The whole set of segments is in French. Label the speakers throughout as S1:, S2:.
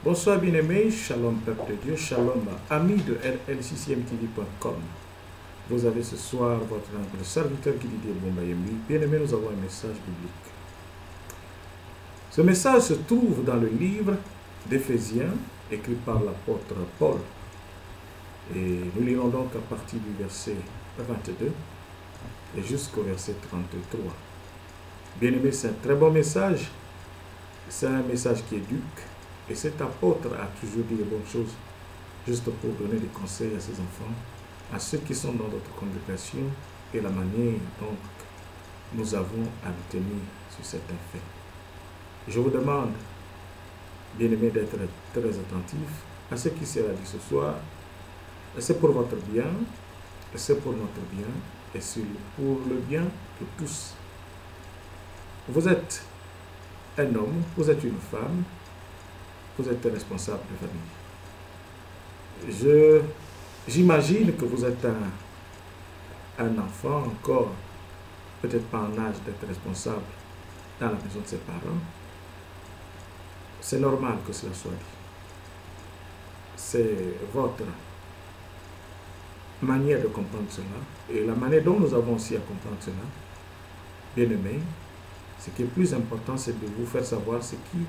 S1: Bonsoir bien-aimés, shalom peuple de Dieu, shalom amis de LL6MTV.com. Vous avez ce soir votre humble serviteur qui dit Bombayembi. Bien-aimés, nous avons un message biblique. Ce message se trouve dans le livre d'Éphésiens, écrit par l'apôtre Paul. Et nous lirons donc à partir du verset 22 et jusqu'au verset 33. Bien-aimés, c'est un très bon message. C'est un message qui éduque. Et cet apôtre a toujours dit les bonnes choses, juste pour donner des conseils à ses enfants, à ceux qui sont dans notre congrégation et la manière dont nous avons à nous tenir sur certains faits. Je vous demande, bien-aimés, d'être très attentifs à ce qui sera dit ce soir. C'est pour votre bien, c'est pour notre bien, et c'est pour le bien de tous. Vous êtes un homme, vous êtes une femme, vous êtes responsable de famille. J'imagine que vous êtes un enfant encore, peut-être pas en âge d'être responsable dans la maison de ses parents. C'est normal que cela soit dit. C'est votre manière de comprendre cela et la manière dont nous avons aussi à comprendre cela. Bien aimé, ce qui est plus important, c'est de vous faire savoir ce qui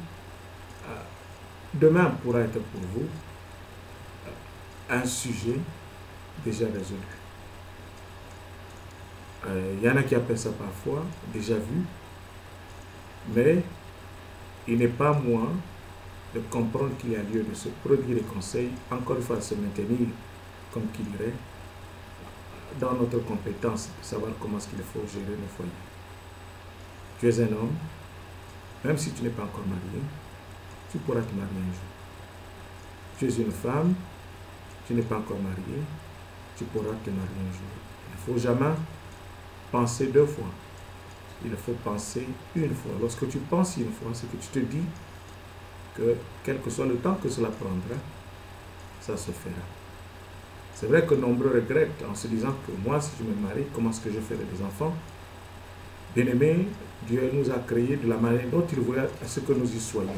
S1: demain pourra être pour vous un sujet déjà résolu. Il y en a qui appellent ça parfois déjà vu, mais il n'est pas moins de comprendre qu'il y a lieu de se produire des conseils, encore une fois de se maintenir, comme qui dirait, dans notre compétence de savoir comment est-ce qu'il faut gérer nos foyers. Tu es un homme, même si tu n'es pas encore marié, tu pourras te marier un jour. Tu es une femme, tu n'es pas encore marié, tu pourras te marier un jour. Il ne faut jamais penser deux fois. Il faut penser une fois. Lorsque tu penses une fois, c'est que tu te dis que quel que soit le temps que cela prendra, ça se fera. C'est vrai que nombreux regrettent en se disant que moi, si je me marie, comment est-ce que je ferai des enfants? Bien-aimé, Dieu nous a créés de la manière dont il voulait à ce que nous y soyons.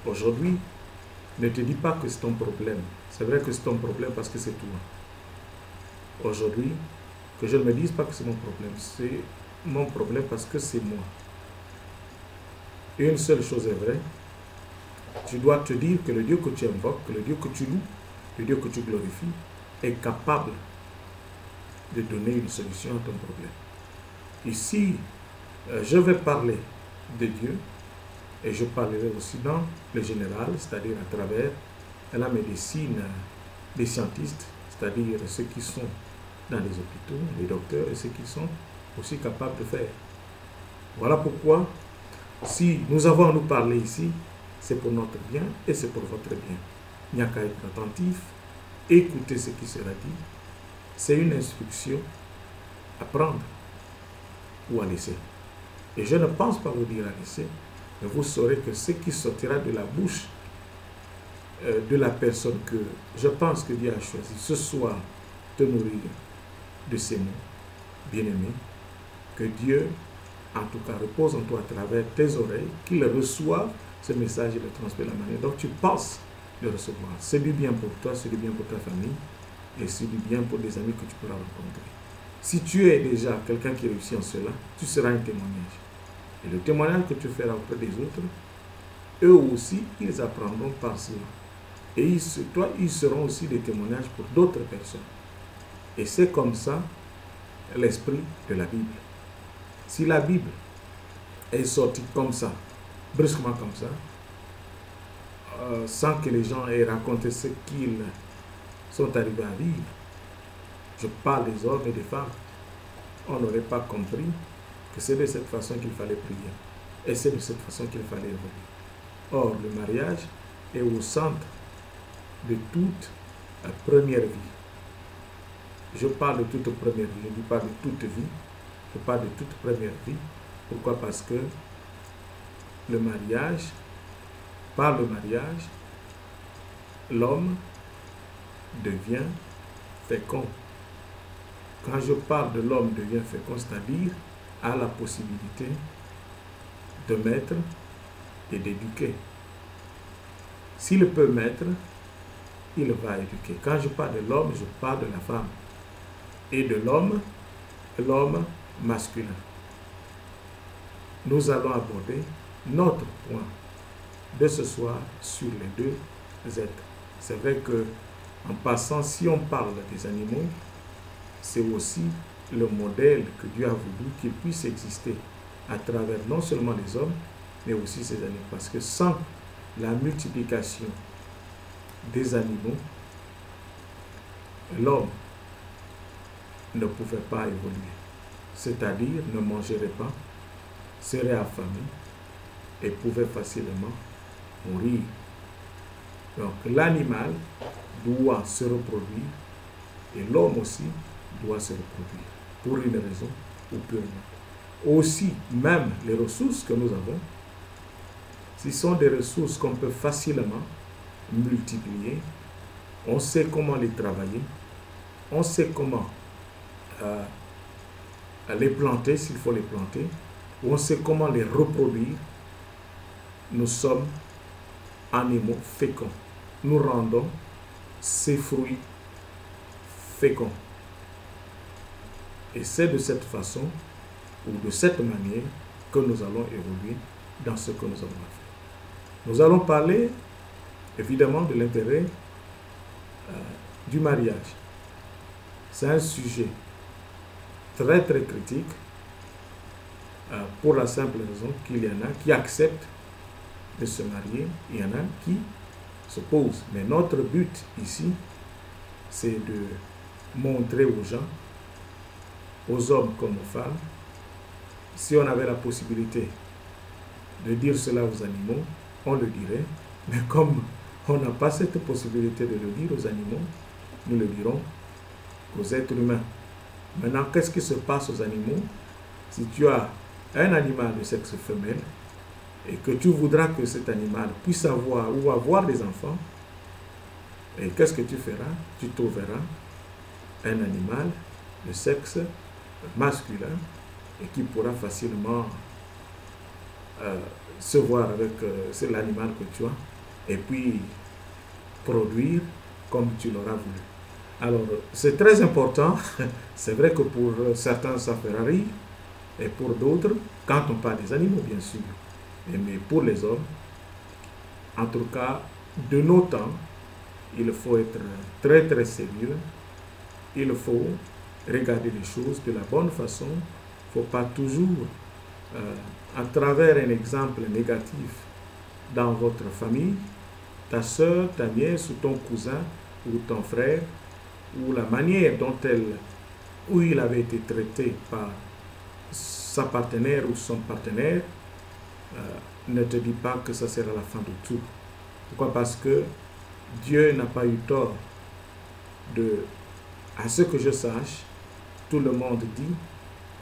S1: Aujourd'hui, ne te dis pas que c'est ton problème. C'est vrai que c'est ton problème parce que c'est toi. Aujourd'hui, que je ne me dise pas que c'est mon problème. C'est mon problème parce que c'est moi. Et une seule chose est vraie. Tu dois te dire que le Dieu que tu invoques, que le Dieu que tu loues, le Dieu que tu glorifies, est capable de donner une solution à ton problème. Ici, je vais parler de Dieu. Et je parlerai aussi dans le général, c'est-à-dire à travers la médecine des scientistes, c'est-à-dire ceux qui sont dans les hôpitaux, les docteurs et ceux qui sont aussi capables de faire. Voilà pourquoi, si nous avons à nous parler ici, c'est pour notre bien et c'est pour votre bien. Il n'y a qu'à être attentif, écouter ce qui sera dit. C'est une instruction à prendre ou à laisser. Et je ne pense pas vous dire à laisser, mais vous saurez que ce qui sortira de la bouche de la personne que je pense que Dieu a choisi ce soir te nourrir de ces mots, bien-aimé, que Dieu, en tout cas, repose en toi à travers tes oreilles, qu'il reçoive ce message et le transmet de la manière dont tu penses le recevoir. C'est du bien pour toi, c'est du bien pour ta famille et c'est du bien pour des amis que tu pourras rencontrer. Si tu es déjà quelqu'un qui réussit en cela, tu seras un témoignage. Et le témoignage que tu feras auprès des autres, eux aussi, ils apprendront par cela. Et toi, ils seront aussi des témoignages pour d'autres personnes. Et c'est comme ça l'esprit de la Bible. Si la Bible est sortie comme ça, brusquement comme ça, sans que les gens aient raconté ce qu'ils sont arrivés à vivre, je parle des hommes et des femmes, on n'aurait pas compris que c'est de cette façon qu'il fallait prier. Et c'est de cette façon qu'il fallait évoluer. Or, le mariage est au centre de toute première vie. Je parle de toute première vie, je ne dis pas de toute vie, je parle de toute première vie. Pourquoi? Parce que le mariage, par le mariage, l'homme devient fécond. Quand je parle de l'homme devient fécond, c'est-à-dire a la possibilité de mettre et d'éduquer. S'il peut mettre, il va éduquer. Quand je parle de l'homme, je parle de la femme. Et de l'homme masculin. Nous allons aborder notre point de ce soir sur les deux êtres. C'est vrai que, en passant, si on parle des animaux, c'est aussi le modèle que Dieu a voulu qu'il puisse exister à travers non seulement les hommes, mais aussi ces animaux. Parce que sans la multiplication des animaux, l'homme ne pouvait pas évoluer. C'est-à-dire ne mangerait pas, serait affamé et pouvait facilement mourir. Donc l'animal doit se reproduire et l'homme aussi doit se reproduire pour une raison ou pour une autre. Aussi, même les ressources que nous avons, ce sont des ressources qu'on peut facilement multiplier. On sait comment les travailler, on sait comment les planter s'il faut les planter, on sait comment les reproduire. Nous sommes animaux féconds. Nous rendons ces fruits féconds. Et c'est de cette façon ou de cette manière que nous allons évoluer dans ce que nous allons faire. Nous allons parler évidemment de l'intérêt du mariage. C'est un sujet très très critique pour la simple raison qu'il y en a qui acceptent de se marier, il y en a qui s'opposent. Mais notre but ici, c'est de montrer aux gens, aux hommes comme aux femmes, si on avait la possibilité de dire cela aux animaux, on le dirait, mais comme on n'a pas cette possibilité de le dire aux animaux, nous le dirons aux êtres humains. Maintenant, qu'est-ce qui se passe aux animaux? Si tu as un animal de sexe femelle et que tu voudras que cet animal puisse avoir ou avoir des enfants, et qu'est-ce que tu feras? Tu trouveras un animal de sexe masculin et qui pourra facilement se voir avec l'animal que tu as et puis produire comme tu l'auras voulu. Alors, c'est très important. C'est vrai que pour certains, ça fera rire, et pour d'autres, quand on parle des animaux, bien sûr. Mais pour les hommes, en tout cas, de nos temps, il faut être très très sérieux. Il faut regarder les choses de la bonne façon. Il ne faut pas toujours, à travers un exemple négatif dans votre famille, ta soeur, ta nièce ou ton cousin ou ton frère, ou la manière dont il avait été traité par sa partenaire ou son partenaire, ne te dis pas que ça sera la fin de tout. Pourquoi? Parce que Dieu n'a pas eu tort à ce que je sache, tout le monde dit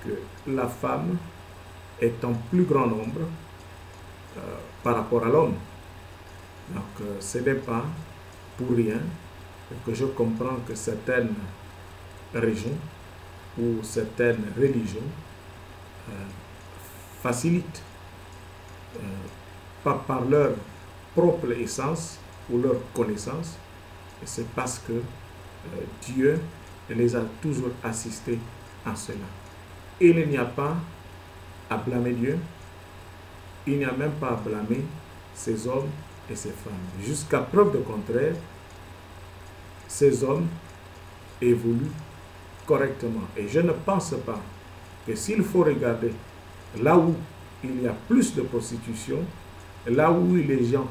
S1: que la femme est en plus grand nombre par rapport à l'homme. Donc ce n'est pas pour rien que je comprends que certaines régions ou certaines religions facilitent pas par leur propre essence ou leur connaissance, c'est parce que Dieu les a toujours assistés en cela. Il n'y a pas à blâmer Dieu, il n'y a même pas à blâmer ces hommes et ces femmes. Jusqu'à preuve de contraire, ces hommes évoluent correctement. Et je ne pense pas que s'il faut regarder là où il y a plus de prostitution, là où les gens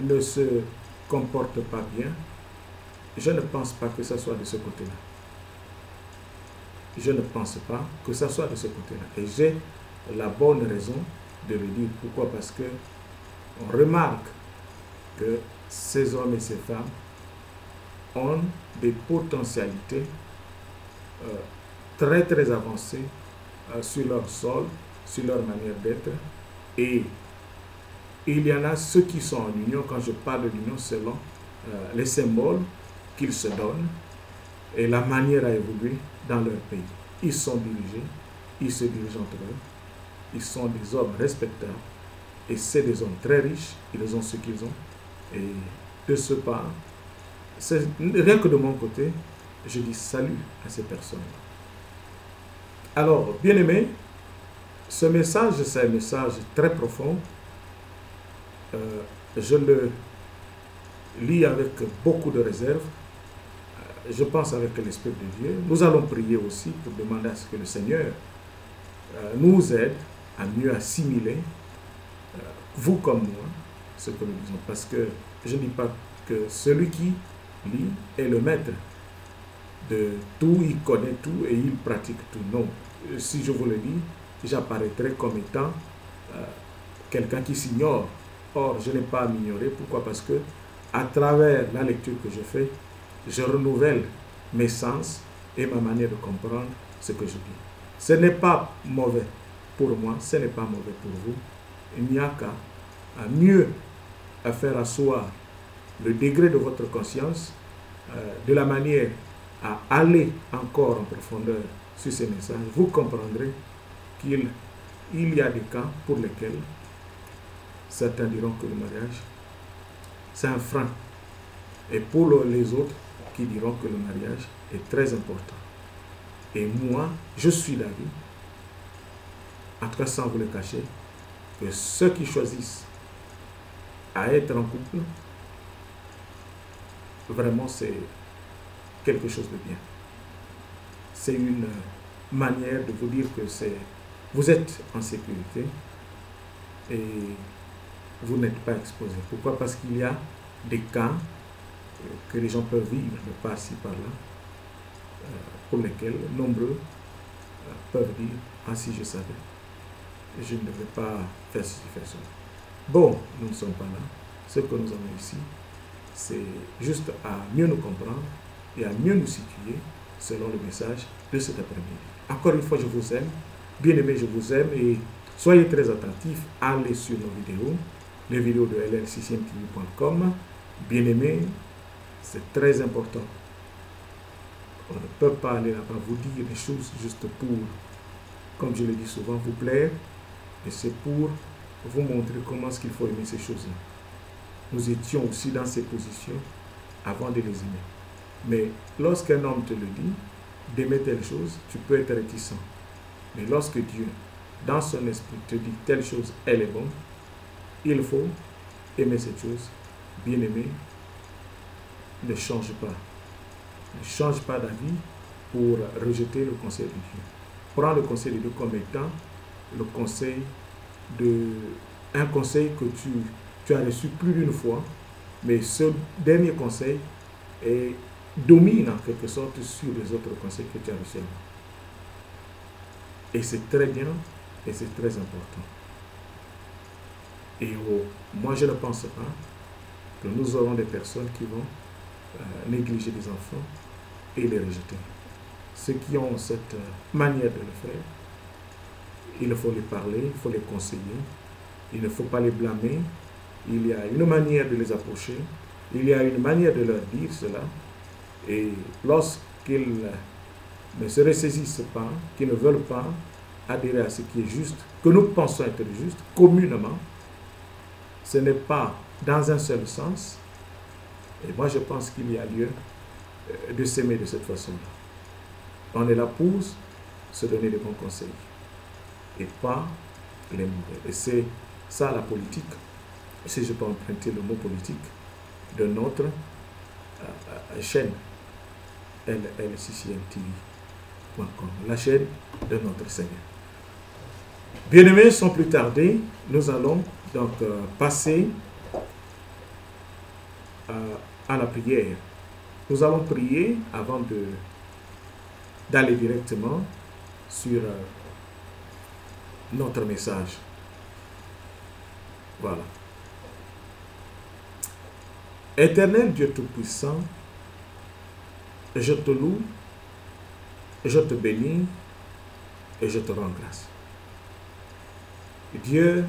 S1: ne se comportent pas bien, je ne pense pas que ce soit de ce côté-là. Je ne pense pas que ce soit de ce côté-là. Et j'ai la bonne raison de le dire. Pourquoi? Parce que on remarque que ces hommes et ces femmes ont des potentialités très très avancées sur leur sol, sur leur manière d'être. Et il y en a ceux qui sont en union. Quand je parle de l'union, selon les symboles qu'ils se donnent et la manière à évoluer dans leur pays. Ils sont dirigés, ils se dirigent entre eux, ils sont des hommes respectables et c'est des hommes très riches, ils ont ce qu'ils ont et de ce pas, rien que de mon côté, je dis salut à ces personnes. Alors, bien-aimés, ce message, c'est un message très profond. Je le lis avec beaucoup de réserve. Je pense avec l'Esprit de Dieu. Nous allons prier aussi pour demander à ce que le Seigneur nous aide à mieux assimiler, vous comme moi, ce que nous disons. Parce que je ne dis pas que celui qui lit est le maître de tout, il connaît tout et il pratique tout. Non. Si je vous le dis, j'apparaîtrai comme étant quelqu'un qui s'ignore. Or, je n'ai pas à m'ignorer. Pourquoi? Parce que à travers la lecture que je fais, je renouvelle mes sens et ma manière de comprendre ce que je dis. Ce n'est pas mauvais pour moi, ce n'est pas mauvais pour vous. Il n'y a qu'à mieux à faire asseoir le degré de votre conscience de la manière à aller encore en profondeur sur ces messages. Vous comprendrez qu'il y a des cas pour lesquels certains diront que le mariage, c'est un frein. Et pour les autres qui diront que le mariage est très important. Et moi, je suis d'avis, en tout cas sans vous le cacher, que ceux qui choisissent à être en couple, vraiment c'est quelque chose de bien. C'est une manière de vous dire que vous êtes en sécurité et vous n'êtes pas exposé. Pourquoi? Parce qu'il y a des cas que les gens peuvent vivre de par-ci, par-là, pour lesquels nombreux peuvent dire « Ah, si je savais, je ne devais pas faire ceci, faire cela. » Bon, nous ne sommes pas là. Ce que nous avons ici, c'est juste à mieux nous comprendre et à mieux nous situer selon le message de cet après-midi. Encore une fois, je vous aime. Bien-aimés, je vous aime et soyez très attentifs. Allez sur nos vidéos, les vidéos de lr6tv.com. Bien-aimés, c'est très important. On ne peut pas aller là-bas vous dire des choses juste pour, comme je le dis souvent, vous plaire. Et c'est pour vous montrer comment est-ce qu'il faut aimer ces choses-là. Nous étions aussi dans ces positions avant de les aimer. Mais lorsqu'un homme te le dit, d'aimer telle chose, tu peux être réticent. Mais lorsque Dieu, dans son esprit, te dit telle chose, elle est bonne, il faut aimer cette chose. Bien-aimé, ne change pas. Ne change pas d'avis pour rejeter le conseil de Dieu. Prends le conseil de Dieu comme étant le conseil un conseil que tu as reçu plus d'une fois, mais ce dernier conseil domine en quelque sorte sur les autres conseils que tu as reçus avant. Et c'est très bien et c'est très important. Et moi je ne pense pas que nous aurons des personnes qui vont négliger les enfants et les rejeter. Ceux qui ont cette manière de le faire, il faut les parler, il faut les conseiller, il ne faut pas les blâmer, il y a une manière de les approcher, il y a une manière de leur dire cela, et lorsqu'ils ne se ressaisissent pas, qu'ils ne veulent pas adhérer à ce qui est juste, que nous pensons être juste, communément, ce n'est pas dans un seul sens, et moi je pense qu'il y a lieu de s'aimer de cette façon-là. On est là pour se donner de bons conseils et pas les mauvais. Et c'est ça la politique, si je peux emprunter le mot politique, de notre chaîne lr6tv.com, la chaîne de notre Seigneur. Bien-aimés, sans plus tarder, nous allons donc passer à la prière. Nous allons prier avant d'aller directement sur notre message. Voilà. Éternel Dieu Tout-Puissant, je te loue, je te bénis et je te rends grâce. Dieu,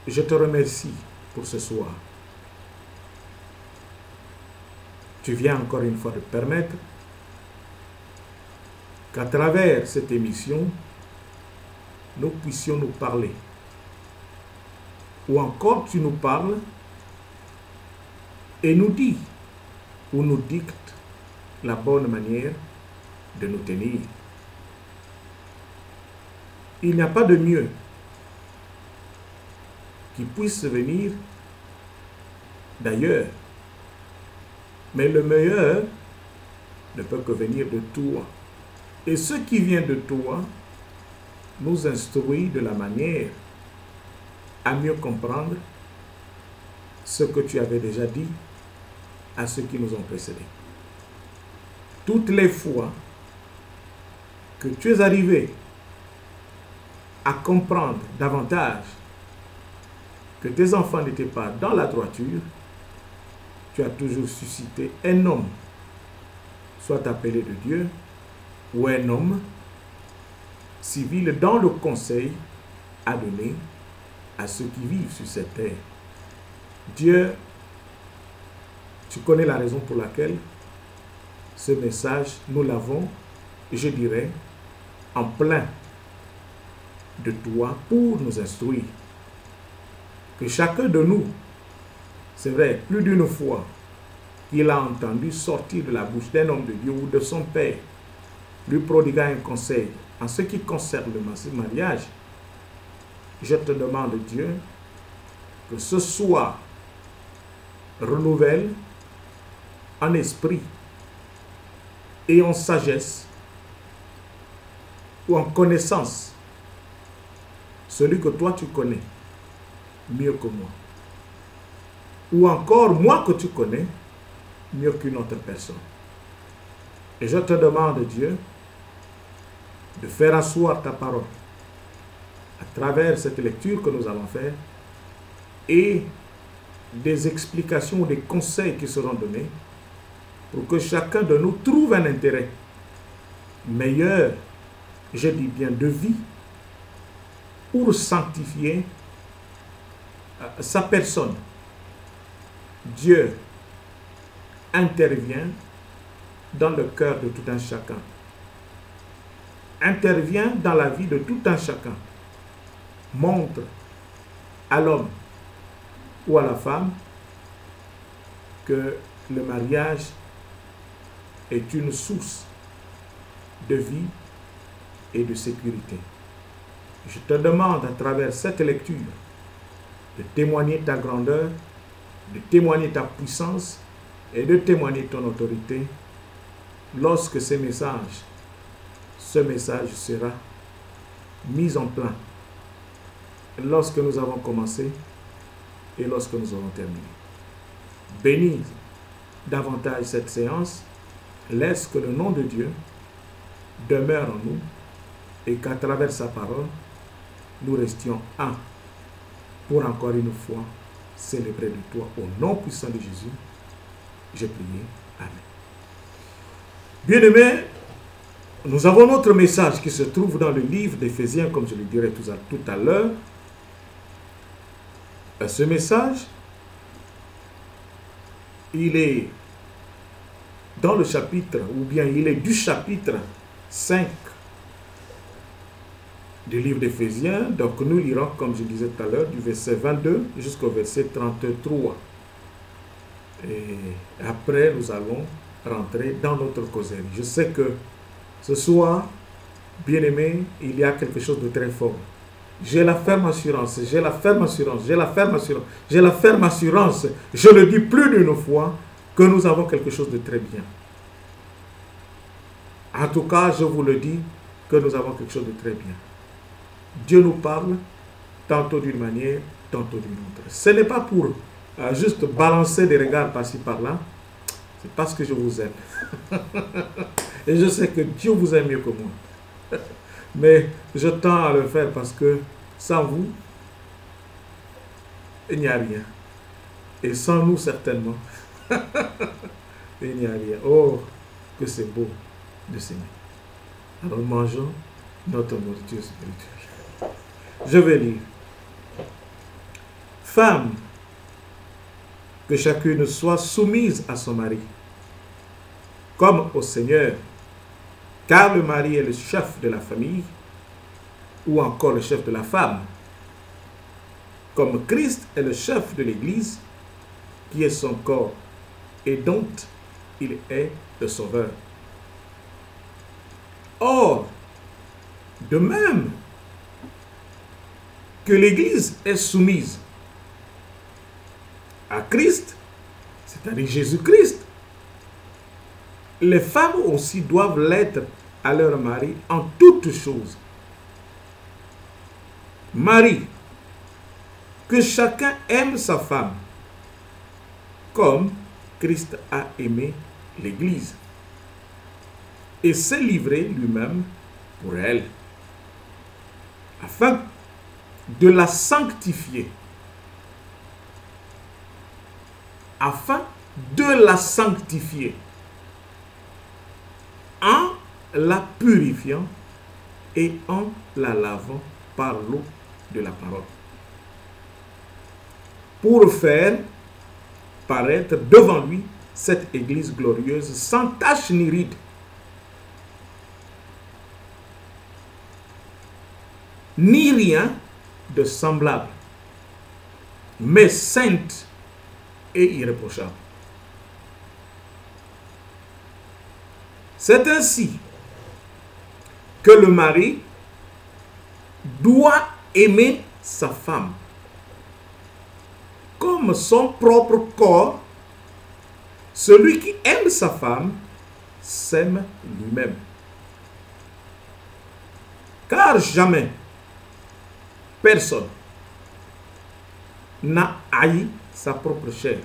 S1: je te remercie pour ce soir. Tu viens encore une fois de permettre qu'à travers cette émission, nous puissions nous parler. Ou encore tu nous parles et nous dit ou nous dicte la bonne manière de nous tenir. Il n'y a pas de mieux qui puisse venir d'ailleurs, mais le meilleur ne peut que venir de toi. Et ce qui vient de toi nous instruit de la manière à mieux comprendre ce que tu avais déjà dit à ceux qui nous ont précédés. Toutes les fois que tu es arrivé à comprendre davantage que tes enfants n'étaient pas dans la droiture, tu as toujours suscité un homme, soit appelé de Dieu, ou un homme civil dans le conseil à donner à ceux qui vivent sur cette terre. Dieu, tu connais la raison pour laquelle ce message, nous l'avons, je dirais, en plein de toi pour nous instruire. Que chacun de nous, c'est vrai, plus d'une fois qu'il a entendu sortir de la bouche d'un homme de Dieu ou de son père, lui prodiguant un conseil en ce qui concerne le mariage, je te demande, Dieu, que ce soit renouvelle en esprit et en sagesse ou en connaissance celui que toi tu connais mieux que moi, ou encore moi que tu connais mieux qu'une autre personne. Et je te demande, Dieu, de faire asseoir ta parole à travers cette lecture que nous allons faire et des explications ou des conseils qui seront donnés pour que chacun de nous trouve un intérêt meilleur, je dis bien de vie, pour sanctifier sa personne. Dieu intervient dans le cœur de tout un chacun, intervient dans la vie de tout un chacun, montre à l'homme ou à la femme que le mariage est une source de vie et de sécurité. Je te demande à travers cette lecture de témoigner ta grandeur, de témoigner ta puissance et de témoigner ton autorité lorsque ce message sera mis en plein, lorsque nous avons commencé et lorsque nous aurons terminé. Bénis davantage cette séance, laisse que le nom de Dieu demeure en nous et qu'à travers sa parole, nous restions un pour encore une fois célébrer de toi au nom puissant de Jésus. J'ai prié. Amen. Bien-aimés, nous avons notre message qui se trouve dans le livre d'Éphésiens, comme je le dirai tout à l'heure. Ce message, il est dans le chapitre, ou bien il est du chapitre 5 du livre d'Éphésiens. Donc nous lirons, comme je disais tout à l'heure, du verset 22 jusqu'au verset 33. Et après, nous allons rentrer dans notre causerie. Je sais que ce soir, bien-aimé, il y a quelque chose de très fort. J'ai la ferme assurance, j'ai la ferme assurance, j'ai la ferme assurance, j'ai la ferme assurance, je le dis plus d'une fois, que nous avons quelque chose de très bien. En tout cas, je vous le dis, que nous avons quelque chose de très bien. Dieu nous parle tantôt d'une manière, tantôt d'une autre. Ce n'est pas pour juste balancer des regards par-ci par-là, c'est parce que je vous aime. Et je sais que Dieu vous aime mieux que moi. Mais je tends à le faire parce que sans vous, il n'y a rien. Et sans nous, certainement, il n'y a rien. Oh, que c'est beau de s'aimer. Alors mangeons notre nourriture spirituelle. Je vais lire. Femme, que chacune soit soumise à son mari, comme au Seigneur, car le mari est le chef de la famille, ou encore le chef de la femme, comme Christ est le chef de l'Église, qui est son corps, et dont il est le sauveur. Or, de même que l'Église est soumise à Christ, c'est-à-dire Jésus-Christ, les femmes aussi doivent l'être à leur mari en toutes choses. Mari, que chacun aime sa femme, comme Christ a aimé l'Église, et s'est livré lui-même pour elle, afin de la sanctifier, en la purifiant et en la lavant par l'eau de la parole, pour faire paraître devant lui cette Église glorieuse, sans tache ni ride, ni rien de semblable, mais sainte et irréprochable. C'est ainsi que le mari doit aimer sa femme comme son propre corps. Celui qui aime sa femme s'aime lui-même. Car jamais personne n'a haï sa propre chair,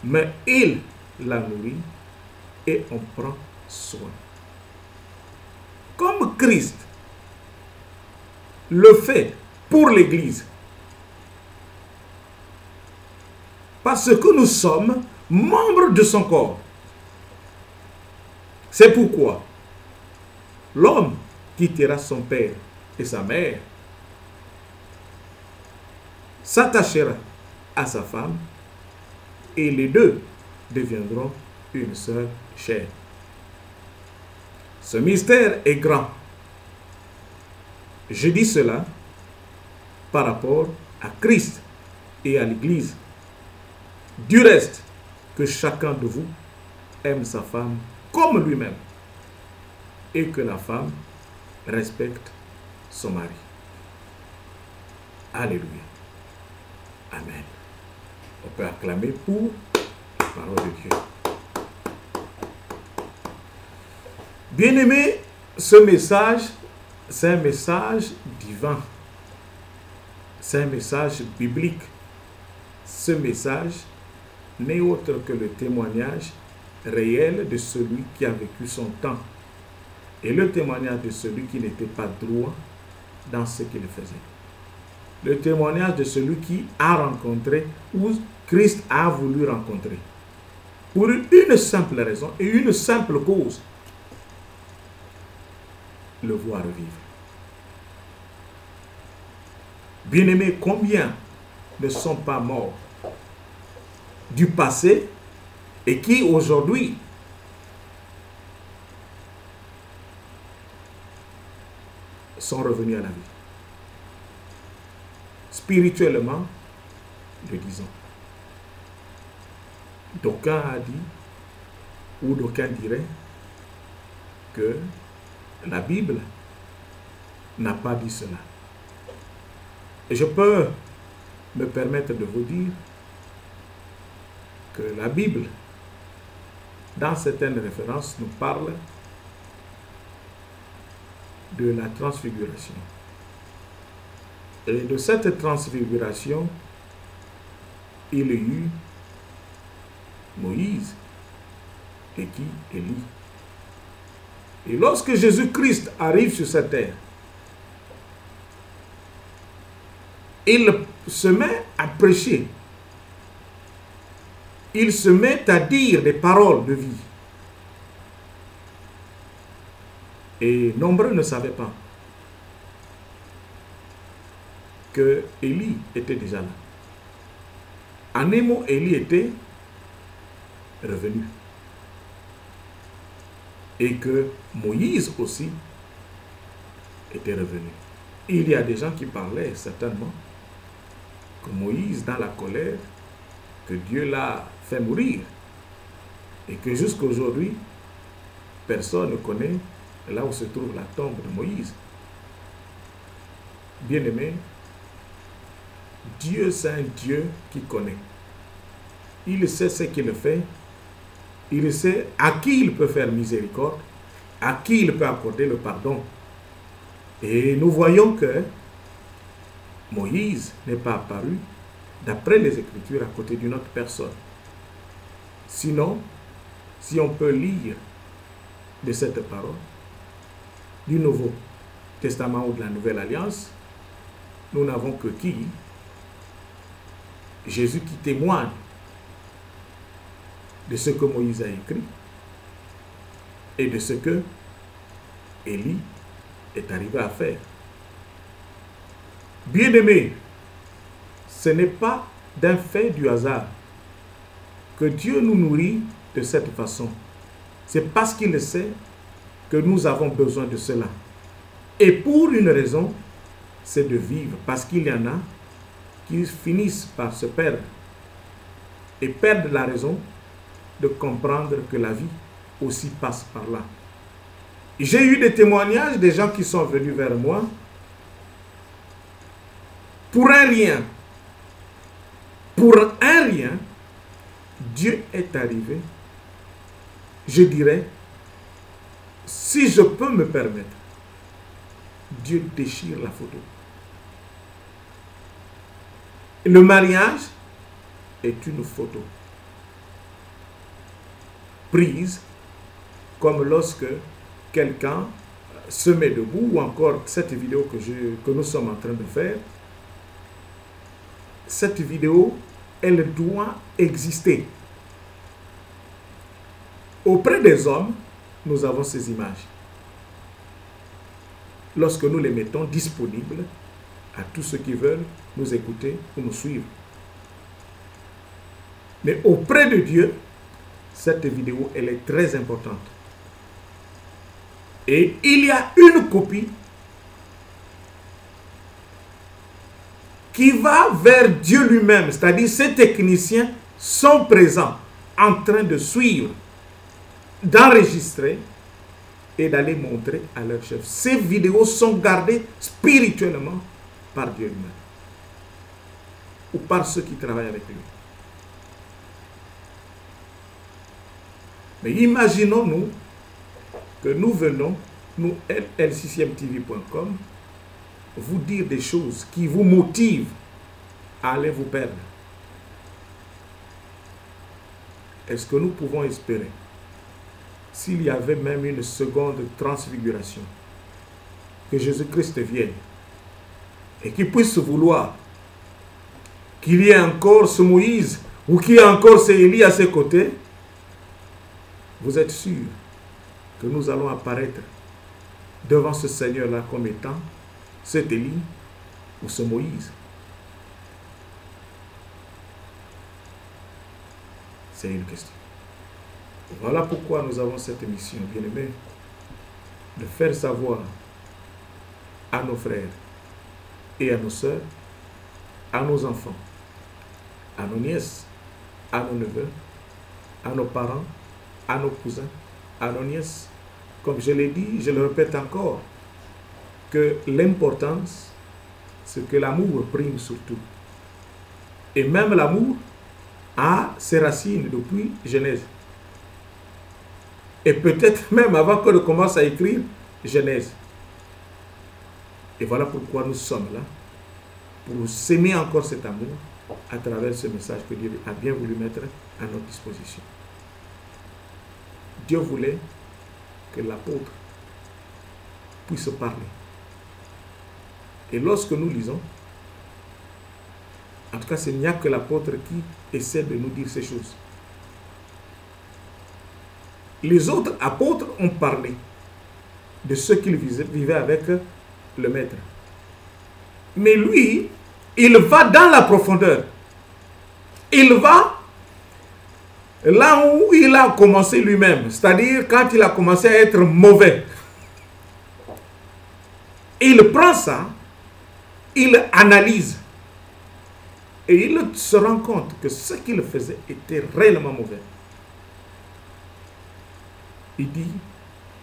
S1: mais il la nourrit et en prend soin. Comme Christ le fait pour l'Église, parce que nous sommes membres de son corps. C'est pourquoi l'homme quittera son père et sa mère, s'attachera à sa femme, et les deux deviendront une seule chair. Ce mystère est grand. Je dis cela par rapport à Christ et à l'Église. Du reste, que chacun de vous aime sa femme comme lui-même, et que la femme respecte son mari. Alléluia. Amen. On peut acclamer pour la parole de Dieu. Bien-aimés, ce message, c'est un message divin. C'est un message biblique. Ce message n'est autre que le témoignage réel de celui qui a vécu son temps et le témoignage de celui qui n'était pas droit dans ce qu'il faisait. Le témoignage de celui qui a rencontré ou Christ a voulu rencontrer pour une simple raison et une simple cause: le voir vivre. Bien-aimés, combien ne sont pas morts du passé et qui aujourd'hui sont revenus à la vie, spirituellement le disons. D'aucuns a dit, ou d'aucuns diraient, que la Bible n'a pas dit cela. Et je peux me permettre de vous dire que la Bible, dans certaines références, nous parle de la transfiguration. Et de cette transfiguration, il y eut Moïse et qui? Élie. Et lorsque Jésus-Christ arrive sur cette terre, il se met à prêcher. Il se met à dire des paroles de vie. Et nombreux ne savaient pas que Élie était déjà là. En un mot, Élie était revenu. Et que Moïse aussi était revenu. Il y a des gens qui parlaient certainement que Moïse, dans la colère, que Dieu l'a fait mourir. Et que jusqu'à aujourd'hui, personne ne connaît là où se trouve la tombe de Moïse. Bien-aimé, Dieu, c'est un Dieu qui connaît. Il sait ce qu'il fait. Il sait à qui il peut faire miséricorde, à qui il peut accorder le pardon. Et nous voyons que Moïse n'est pas apparu, d'après les Écritures, à côté d'une autre personne. Sinon, si on peut lire de cette parole, du Nouveau Testament ou de la Nouvelle Alliance, nous n'avons que qui? Jésus qui témoigne de ce que Moïse a écrit et de ce que Élie est arrivé à faire. Bien-aimé, ce n'est pas d'un fait du hasard que Dieu nous nourrit de cette façon. C'est parce qu'il sait que nous avons besoin de cela. Et pour une raison, c'est de vivre. Parce qu'il y en a qui finissent par se perdre et perdre la raison de comprendre que la vie aussi passe par là. J'ai eu des témoignages des gens qui sont venus vers moi pour un rien. Pour un rien, Dieu est arrivé, je dirais, si je peux me permettre, Dieu déchire la photo. Le mariage est une photo prise comme lorsque quelqu'un se met debout, ou encore cette vidéo que nous sommes en train de faire. Cette vidéo, elle doit exister. Auprès des hommes, nous avons ces images. Lorsque nous les mettons disponibles à tous ceux qui veulent nous écouter ou nous suivre. Mais auprès de Dieu, cette vidéo, elle est très importante. Et il y a une copie qui va vers Dieu lui-même. C'est-à-dire, ces techniciens sont présents, en train de suivre, d'enregistrer et d'aller montrer à leur chef. Ces vidéos sont gardées spirituellement par Dieu lui-même ou par ceux qui travaillent avec lui. Mais imaginons-nous que nous venons, nous, lccmtv.com, vous dire des choses qui vous motivent à aller vous perdre. Est-ce que nous pouvons espérer, s'il y avait même une seconde transfiguration, que Jésus-Christ vienne et qu'il puisse vouloir qu'il y ait encore ce Moïse ou qu'il y ait encore ce Élie à ses côtés, vous êtes sûr que nous allons apparaître devant ce Seigneur-là comme étant cet Élie ou ce Moïse? C'est une question. Voilà pourquoi nous avons cette mission, bien-aimés, de faire savoir à nos frères et à nos sœurs, à nos enfants, à nos nièces, à nos neveux, à nos parents, à nos cousins, à nos nièces, comme je l'ai dit, je le répète encore, que l'importance, c'est que l'amour prime surtout. Et même l'amour a ses racines depuis Genèse. Et peut-être même avant que je commence à écrire Genèse. Et voilà pourquoi nous sommes là, pour s'aimer encore cet amour à travers ce message que Dieu a bien voulu mettre à notre disposition. Dieu voulait que l'apôtre puisse parler. Et lorsque nous lisons, en tout cas, il n'y a que l'apôtre qui essaie de nous dire ces choses. Les autres apôtres ont parlé de ce qu'ils vivaient avec le Maître. Mais lui, il va dans la profondeur. Il va là où il a commencé lui-même. C'est-à-dire quand il a commencé à être mauvais. Il prend ça, il analyse. Et il se rend compte que ce qu'il faisait était réellement mauvais. Il dit,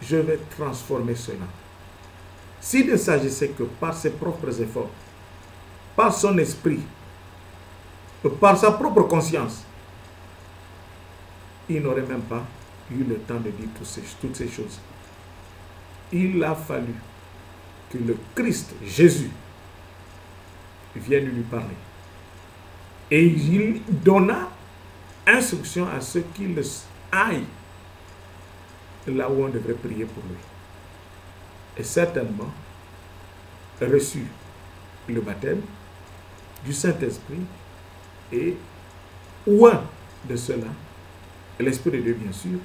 S1: je vais transformer cela. S'il ne s'agissait que par ses propres efforts, par son esprit, par sa propre conscience, il n'aurait même pas eu le temps de dire toutes ces choses. Il a fallu que le Christ, Jésus, vienne lui parler. Et il donna instruction à ceux qui aillent là où on devrait prier pour lui. Et certainement reçu le baptême du Saint-Esprit et loin de cela, l'Esprit de Dieu bien sûr,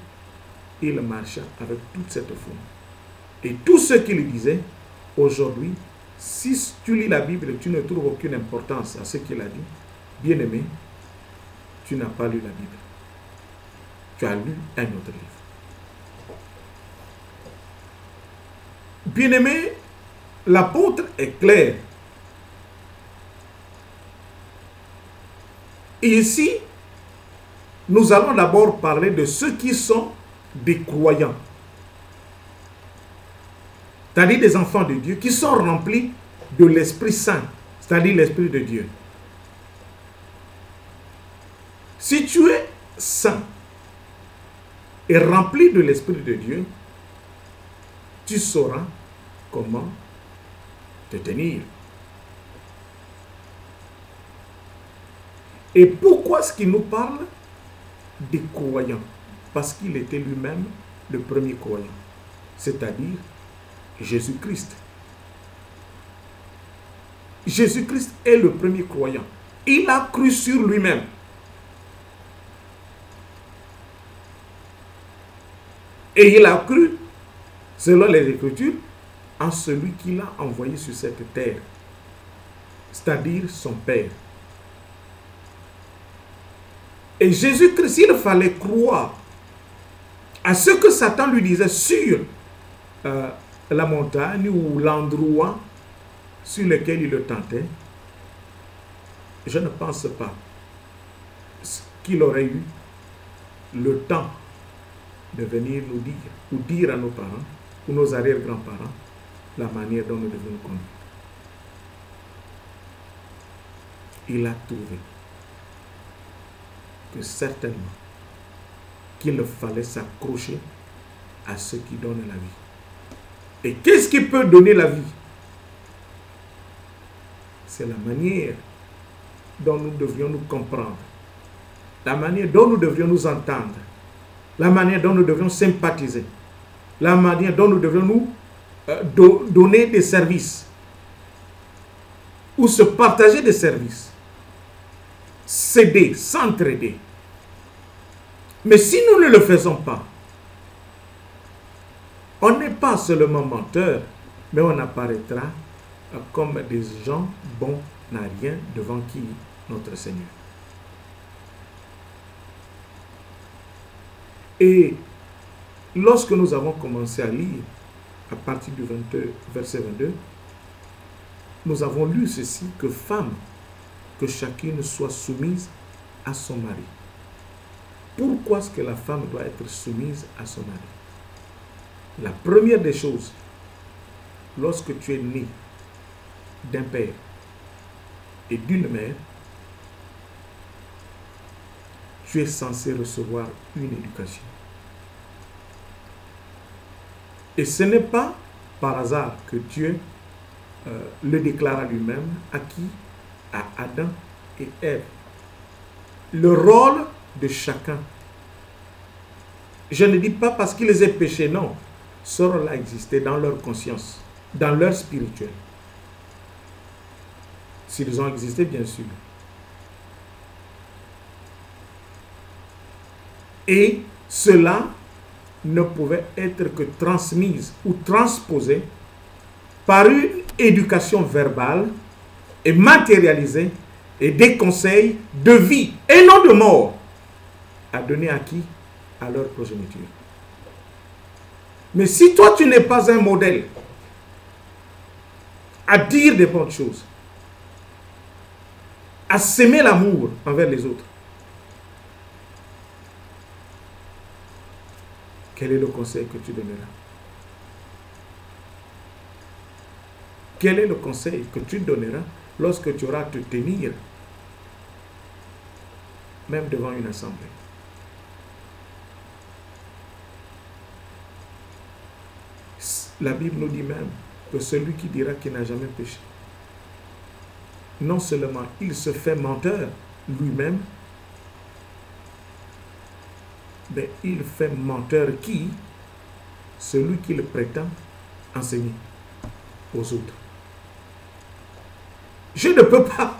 S1: il marcha avec toute cette foule. Et tout ce qu'il disait, aujourd'hui, si tu lis la Bible, tu ne trouves aucune importance à ce qu'il a dit. Bien-aimé, tu n'as pas lu la Bible. Tu as lu un autre livre. Bien-aimé, l'apôtre est clair. Et ici, nous allons d'abord parler de ceux qui sont des croyants. C'est-à-dire des enfants de Dieu qui sont remplis de l'Esprit Saint, c'est-à-dire l'Esprit de Dieu. Si tu es saint et rempli de l'Esprit de Dieu, tu sauras comment te tenir. Et pourquoi est-ce qu'il nous parle des croyants? Parce qu'il était lui-même le premier croyant, c'est-à-dire Jésus-Christ. Jésus-Christ est le premier croyant. Il a cru sur lui-même. Et il a cru, selon les Écritures, en celui qu'il a envoyé sur cette terre, c'est-à-dire son Père. Et Jésus-Christ, il fallait croire à ce que Satan lui disait sur la montagne ou l'endroit sur lequel il le tentait. Je ne pense pas qu'il aurait eu le temps de venir nous dire, ou dire à nos parents, ou nos arrière-grands-parents, la manière dont nous devons nous conduire. Il a trouvé que certainement qu'il fallait s'accrocher à ce qui donne la vie. Et qu'est-ce qui peut donner la vie? C'est la manière dont nous devrions nous comprendre, la manière dont nous devrions nous entendre, la manière dont nous devrions sympathiser, la manière dont nous devrions nous donner des services ou se partager des services, s'aider, s'entraider. Mais si nous ne le faisons pas, on n'est pas seulement menteur, mais on apparaîtra comme des gens bons n'a rien devant qui? Notre Seigneur. Et lorsque nous avons commencé à lire, à partir du verset 22, nous avons lu ceci, que femme, que chacune soit soumise à son mari. Pourquoi est-ce que la femme doit être soumise à son mari? La première des choses, lorsque tu es né d'un père et d'une mère, tu es censé recevoir une éducation. Et ce n'est pas par hasard que Dieu le déclara lui-même à qui? À Adam et Ève. Le rôle de chacun. Je ne dis pas parce qu'ils aient péché, non. Ce rôle-là existait dans leur conscience, dans leur spirituel. S'ils ont existé, bien sûr. Et cela ne pouvait être que transmise ou transposée par une éducation verbale et matérialisée et des conseils de vie et non de mort à donner à qui? À leur progéniture. Mais si toi tu n'es pas un modèle à dire des bonnes choses, à s'aimer l'amour envers les autres. Quel est le conseil que tu donneras? Quel est le conseil que tu donneras lorsque tu auras à te tenir, même devant une assemblée? La Bible nous dit même que celui qui dira qu'il n'a jamais péché, non seulement il se fait menteur lui-même, mais il fait menteur qui? Celui qui le prétend enseigner aux autres. Je ne peux pas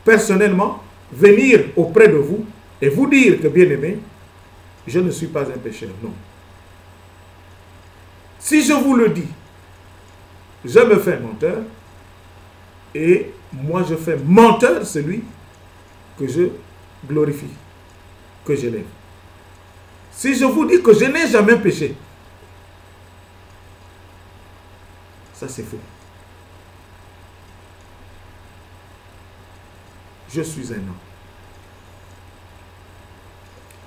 S1: personnellement venir auprès de vous et vous dire que, bien aimé, je ne suis pas un pécheur. Non. Si je vous le dis, je me fais menteur et moi je fais menteur celui que je glorifie, que j'élève. Si je vous dis que je n'ai jamais péché, ça c'est faux. Je suis un homme.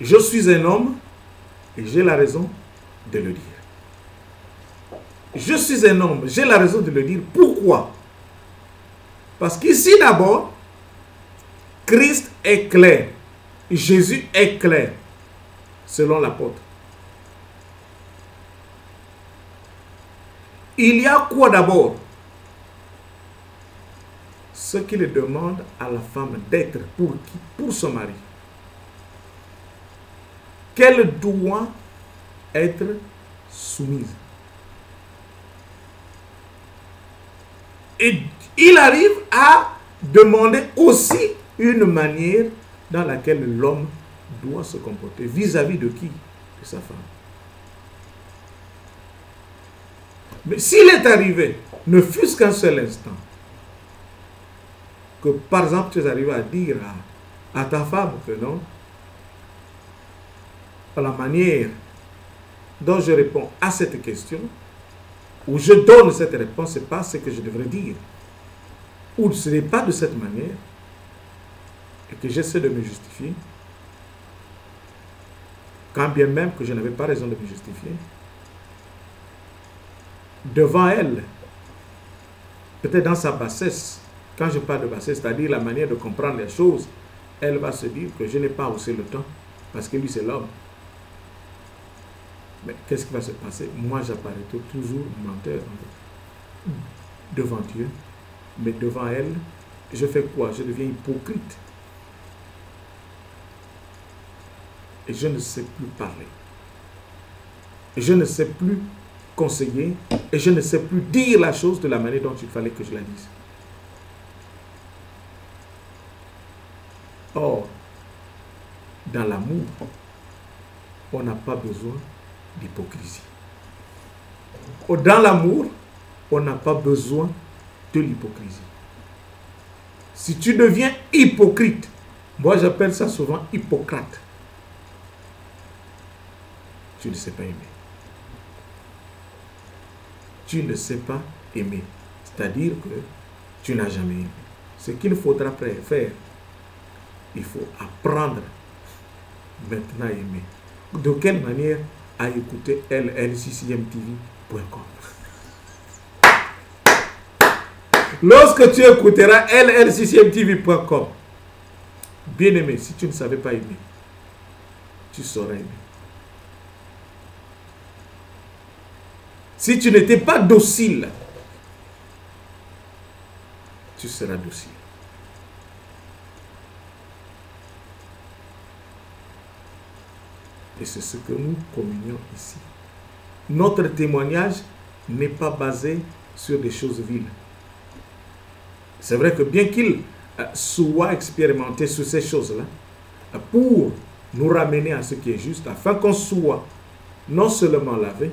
S1: Je suis un homme et j'ai la raison de le dire. Je suis un homme, j'ai la raison de le dire. Pourquoi? Parce qu'ici d'abord, Christ est clair. Jésus est clair, selon l'apôtre. Il y a quoi d'abord? Ce qu'il demande à la femme d'être pour qui? Pour son mari. Qu'elle doit être soumise. Et il arrive à demander aussi une manière dans laquelle l'homme doit se comporter. Vis-à-vis de qui? De sa femme. Mais s'il est arrivé, ne fût-ce qu'un seul instant, que par exemple tu arrives à dire à ta femme que non, la manière dont je réponds à cette question, ou je donne cette réponse, ce n'est pas ce que je devrais dire, ou ce n'est pas de cette manière, et que j'essaie de me justifier, quand bien même que je n'avais pas raison de me justifier, devant elle, peut-être dans sa bassesse, quand je parle de bassesse, c'est-à-dire la manière de comprendre les choses, elle va se dire que je n'ai pas haussé le temps, parce que lui c'est l'homme. Mais qu'est-ce qui va se passer? Moi j'apparais toujours menteur devant Dieu, mais devant elle, je fais quoi? Je deviens hypocrite. Et je ne sais plus parler. Et je ne sais plus conseiller. Et je ne sais plus dire la chose de la manière dont il fallait que je la dise. Or, dans l'amour, on n'a pas besoin d'hypocrisie. Dans l'amour, on n'a pas besoin de l'hypocrisie. Si tu deviens hypocrite, moi j'appelle ça souvent Hippocrate, tu ne sais pas aimer. Tu ne sais pas aimer. C'est-à-dire que tu n'as jamais aimé. Ce qu'il faudra faire, il faut apprendre maintenant à aimer. De quelle manière? À écouter llccmtv.com. Lorsque tu écouteras llccmtv.com, bien aimé, si tu ne savais pas aimer, tu sauras aimer. Si tu n'étais pas docile, tu seras docile. Et c'est ce que nous communions ici. Notre témoignage n'est pas basé sur des choses viles. C'est vrai que bien qu'il soit expérimenté sur ces choses-là, pour nous ramener à ce qui est juste, afin qu'on soit non seulement lavé,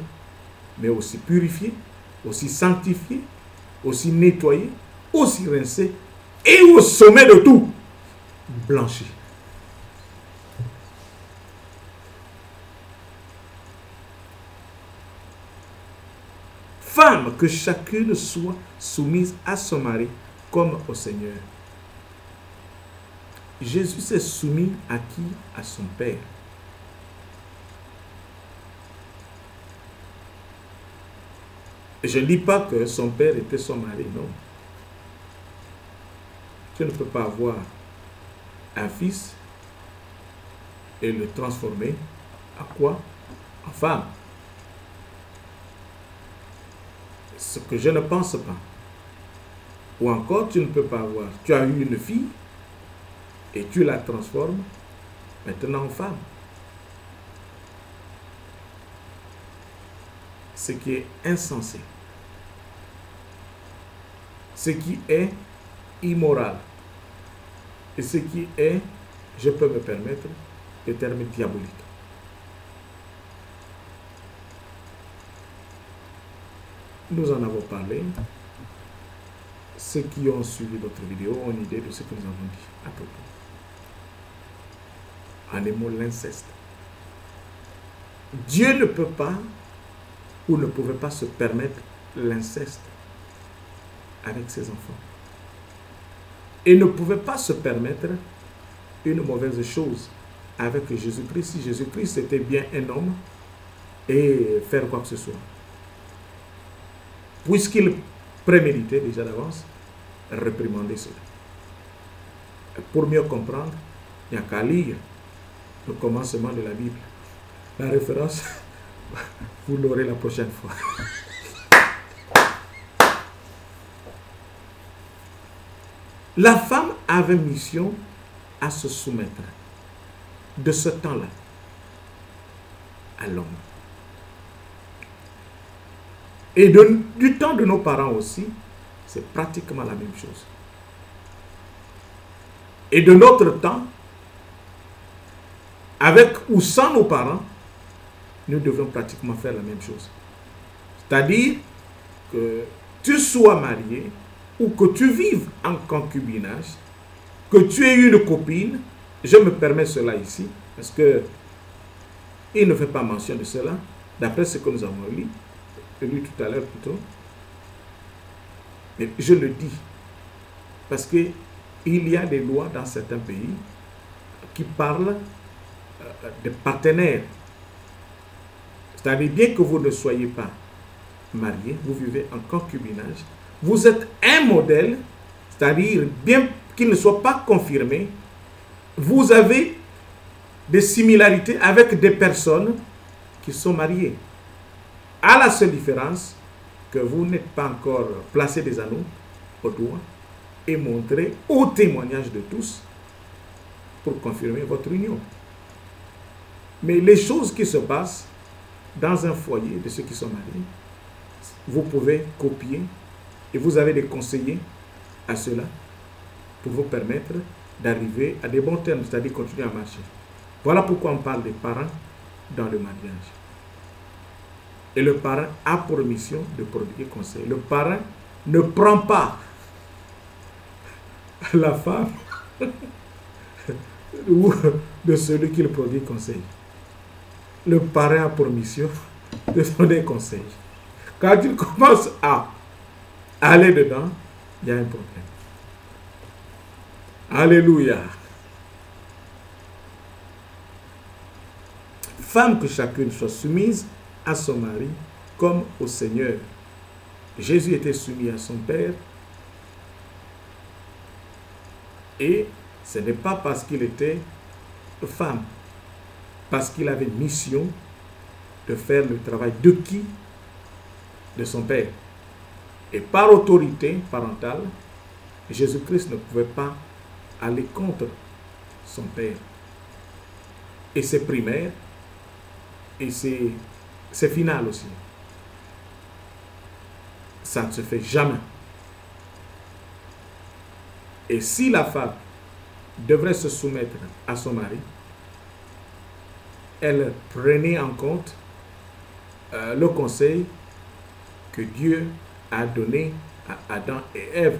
S1: mais aussi purifié, aussi sanctifié, aussi nettoyé, aussi rincé, et au sommet de tout, blanchi. Femme, que chacune soit soumise à son mari comme au Seigneur. Jésus s'est soumis à qui? À son Père. Je ne dis pas que son père était son mari, non. Tu ne peux pas avoir un fils et le transformer à quoi? En femme. Ce que je ne pense pas. Ou encore, tu ne peux pas avoir. Tu as eu une fille et tu la transformes maintenant en femme. Ce qui est insensé. Ce qui est immoral. Et ce qui est, je peux me permettre, le terme diabolique. Nous en avons parlé. Ceux qui ont suivi notre vidéo ont une idée de ce que nous avons dit à propos. En les mots, l'inceste. Dieu ne peut pas ou ne pouvait pas se permettre l'inceste avec ses enfants. Et ne pouvait pas se permettre une mauvaise chose avec Jésus-Christ si Jésus-Christ était bien un homme et faire quoi que ce soit. Puisqu'il préméditait déjà d'avance, réprimander cela. Pour mieux comprendre, il n'y a qu'à lire le commencement de la Bible. La référence, vous l'aurez la prochaine fois. La femme avait mission à se soumettre de ce temps-là à l'homme. Et du temps de nos parents aussi, c'est pratiquement la même chose. Et de notre temps, avec ou sans nos parents, nous devons pratiquement faire la même chose. C'est-à-dire que tu sois marié ou que tu vives en concubinage, que tu aies une copine, je me permets cela ici, parce que il ne fait pas mention de cela, d'après ce que nous avons lu tout à l'heure plutôt. Mais je le dis, parce qu'il y a des lois dans certains pays qui parlent de partenaires. C'est-à-dire, bien que vous ne soyez pas marié, vous vivez en concubinage, vous êtes un modèle, c'est-à-dire, bien qu'il ne soit pas confirmé, vous avez des similarités avec des personnes qui sont mariées. À la seule différence que vous n'êtes pas encore placé des anneaux au doigt et montré au témoignage de tous pour confirmer votre union. Mais les choses qui se passent dans un foyer de ceux qui sont mariés, vous pouvez copier et vous avez des conseillers à cela pour vous permettre d'arriver à des bons termes, c'est-à-dire continuer à marcher. Voilà pourquoi on parle des parents dans le mariage. Et le parent a pour mission de prodiguer conseil. Le parent ne prend pas la femme ou de celui qui le prodigue conseil. Le parent a pour mission de donner conseil. Quand il commence à aller dedans, il y a un problème. Alléluia. Femme, que chacune soit soumise à son mari comme au Seigneur. Jésus était soumis à son Père et ce n'est pas parce qu'il était femme, parce qu'il avait mission de faire le travail de qui? De son Père. Et par autorité parentale, Jésus-Christ ne pouvait pas aller contre son Père. Et c'est primaire et c'est final aussi. Ça ne se fait jamais. Et si la femme devrait se soumettre à son mari, elle prenait en compte le conseil que Dieu a donné à Adam et Ève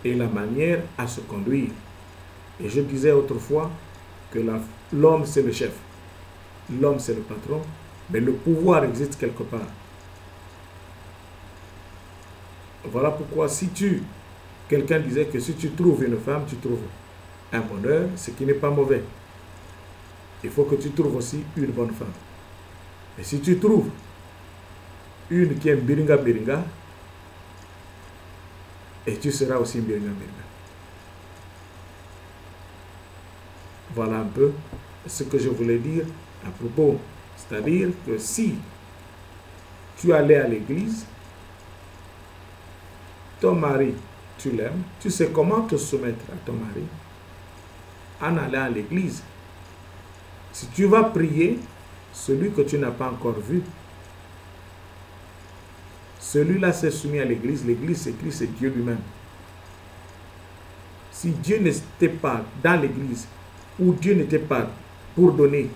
S1: et la manière à se conduire. Et je disais autrefois que l'homme c'est le chef, l'homme c'est le patron, mais le pouvoir existe quelque part. Voilà pourquoi quelqu'un disait que si tu trouves une femme, tu trouves un bonheur, ce qui n'est pas mauvais. Il faut que tu trouves aussi une bonne femme. Et si tu trouves une qui est biringa biringa, et tu seras aussi biringa biringa. Voilà un peu ce que je voulais dire à propos. C'est-à-dire que si tu allais à l'église, ton mari, tu l'aimes, tu sais comment te soumettre à ton mari en allant à l'église. Si tu vas prier, celui que tu n'as pas encore vu, celui-là s'est soumis à l'église. L'église, c'est Christ, c'est Dieu lui-même. Si Dieu n'était pas dans l'église, ou Dieu n'était pas pour donner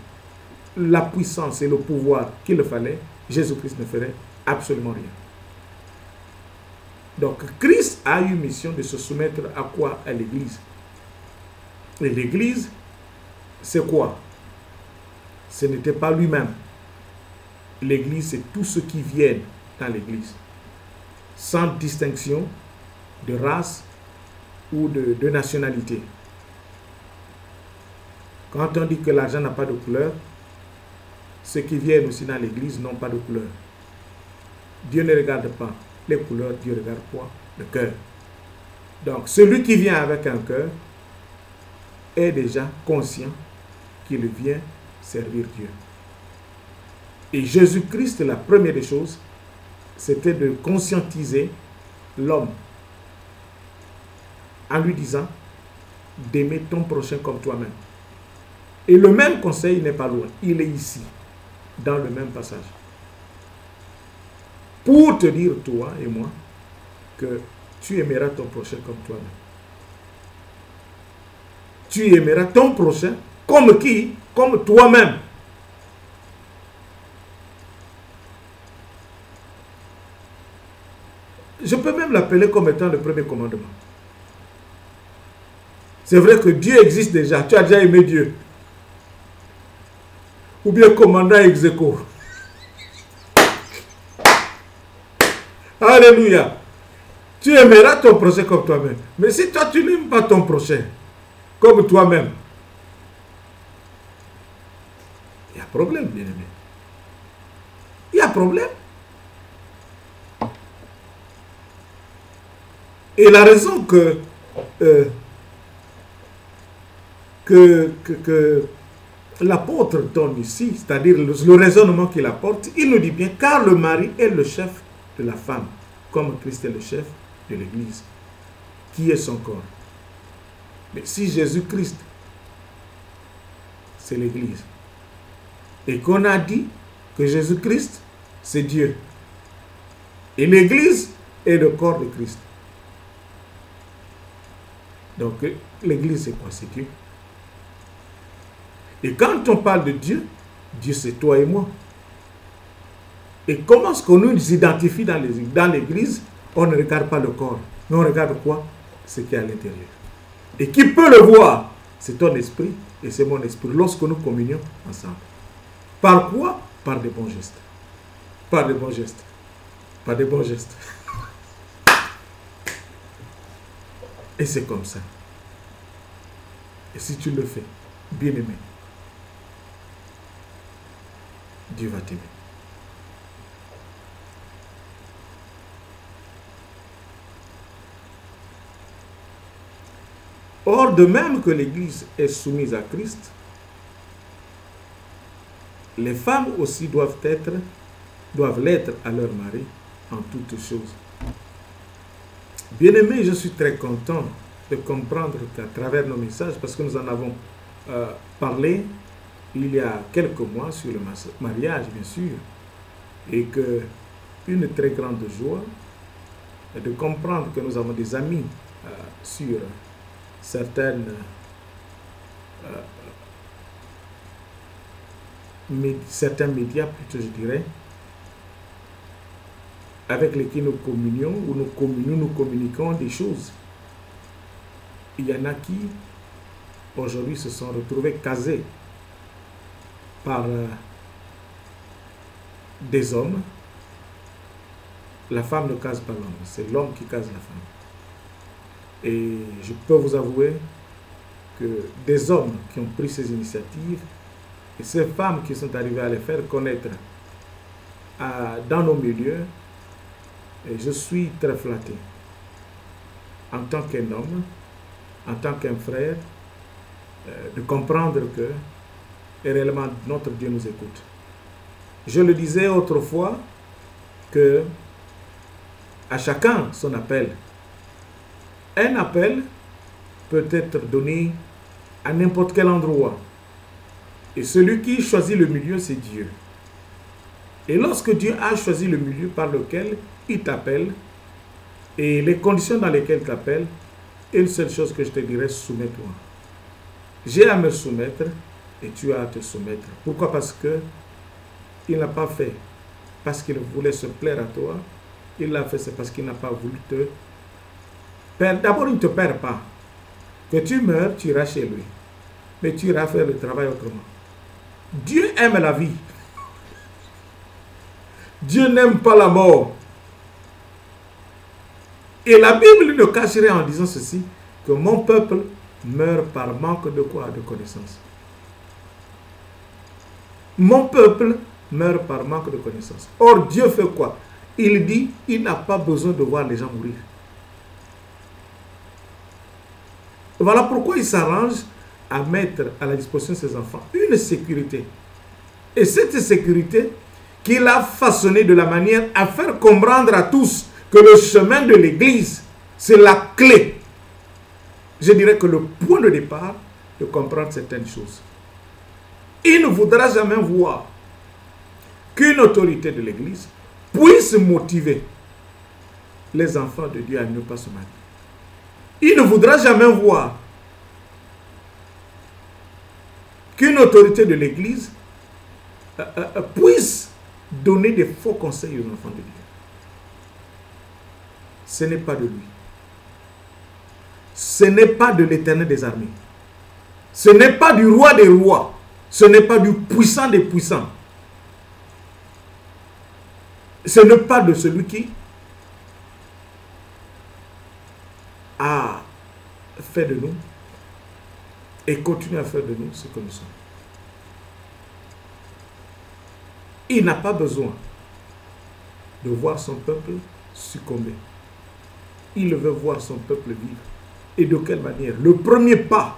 S1: la puissance et le pouvoir qu'il fallait, Jésus-Christ ne ferait absolument rien. Donc, Christ a eu mission de se soumettre à quoi? À l'église. Et l'église, c'est quoi? Ce n'était pas lui-même. L'église, c'est tous ceux qui viennent dans l'église, sans distinction de race ou de nationalité. Quand on dit que l'argent n'a pas de couleur, ceux qui viennent aussi dans l'église n'ont pas de couleur. Dieu ne regarde pas les couleurs, Dieu regarde quoi? Le cœur. Donc, celui qui vient avec un cœur est déjà conscient qu'il vient servir Dieu. Et Jésus-Christ, la première des choses, c'était de conscientiser l'homme en lui disant d'aimer ton prochain comme toi-même. Et le même conseil n'est pas loin. Il est ici, dans le même passage. Pour te dire, toi et moi, que tu aimeras ton prochain comme toi-même. Tu aimeras ton prochain comme qui? Comme toi-même. Je peux même l'appeler comme étant le premier commandement. C'est vrai que Dieu existe déjà. Tu as déjà aimé Dieu. Ou bien commandant ex aequo. Alléluia. Tu aimeras ton prochain comme toi-même. Mais si toi, tu n'aimes pas ton prochain comme toi-même, il y a problème, bien-aimé. Il y a problème. Et la raison que l'apôtre donne ici, c'est-à-dire le raisonnement qu'il apporte, il nous dit bien, car le mari est le chef de la femme, comme Christ est le chef de l'Église, qui est son corps. Mais si Jésus-Christ, c'est l'Église, et qu'on a dit que Jésus-Christ, c'est Dieu, et l'Église est le corps de Christ. Donc, l'Église, c'est quoi? C'est Dieu. Et quand on parle de Dieu, Dieu, c'est toi et moi. Et comment est-ce qu'on nous identifie dans l'Église? On ne regarde pas le corps, mais on regarde quoi? Ce qui est à l'intérieur. Et qui peut le voir? C'est ton esprit et c'est mon esprit lorsque nous communions ensemble. Par quoi? Par des bons gestes. Par des bons gestes. Par des bons gestes. Et c'est comme ça. Et si tu le fais, bien-aimé, Dieu va t'aimer. Or, de même que l'Église est soumise à Christ, les femmes aussi doivent l'être à leur mari en toutes choses. Bien-aimé, je suis très content de comprendre qu'à travers nos messages, parce que nous en avons parlé il y a quelques mois sur le mariage, bien sûr, et que une très grande joie est de comprendre que nous avons des amis sur certains médias, plutôt je dirais, avec lesquels nous communions ou nous communiquons des choses. Il y en a qui, aujourd'hui, se sont retrouvés casés par des hommes. La femme ne case pas l'homme, c'est l'homme qui case la femme. Et je peux vous avouer que des hommes qui ont pris ces initiatives et ces femmes qui sont arrivées à les faire connaître dans nos milieux, et je suis très flatté en tant qu'un homme, en tant qu'un frère, de comprendre que réellement notre Dieu nous écoute. Je le disais autrefois que à chacun son appel. Un appel peut être donné à n'importe quel endroit. Et celui qui choisit le milieu, c'est Dieu. Et lorsque Dieu a choisi le milieu par lequel il t'appelle, et les conditions dans lesquelles il t'appelle, une seule chose que je te dirais, soumets-toi. J'ai à me soumettre et tu as à te soumettre. Pourquoi? Parce que il n'a pas fait parce qu'il voulait se plaire à toi. Il l'a fait, c'est parce qu'il n'a pas voulu te perdre. D'abord, il ne te perd pas. Que tu meurs, tu iras chez lui. Mais tu iras faire le travail autrement. Dieu aime la vie. Dieu n'aime pas la mort. Et la Bible ne cacherait en disant ceci, que mon peuple meurt par manque de quoi? De connaissance. Mon peuple meurt par manque de connaissance. Or, Dieu fait quoi? Il dit, il n'a pas besoin de voir les gens mourir. Voilà pourquoi il s'arrange à mettre à la disposition de ses enfants une sécurité. Et cette sécurité qu'il a façonnée de la manière à faire comprendre à tous que le chemin de l'Église, c'est la clé. Je dirais que le point de départ de comprendre certaines choses. Il ne voudra jamais voir qu'une autorité de l'Église puisse motiver les enfants de Dieu à ne pas se marier. Il ne voudra jamais voir qu'une autorité de l'Église puisse donner des faux conseils aux enfants de Dieu. Ce n'est pas de lui. Ce n'est pas de l'Éternel des armées. Ce n'est pas du roi des rois. Ce n'est pas du puissant des puissants. Ce n'est pas de celui qui a fait de nous et continue à faire de nous ce que nous sommes. Il n'a pas besoin de voir son peuple succomber. Il veut voir son peuple vivre. Et de quelle manière? Le premier pas,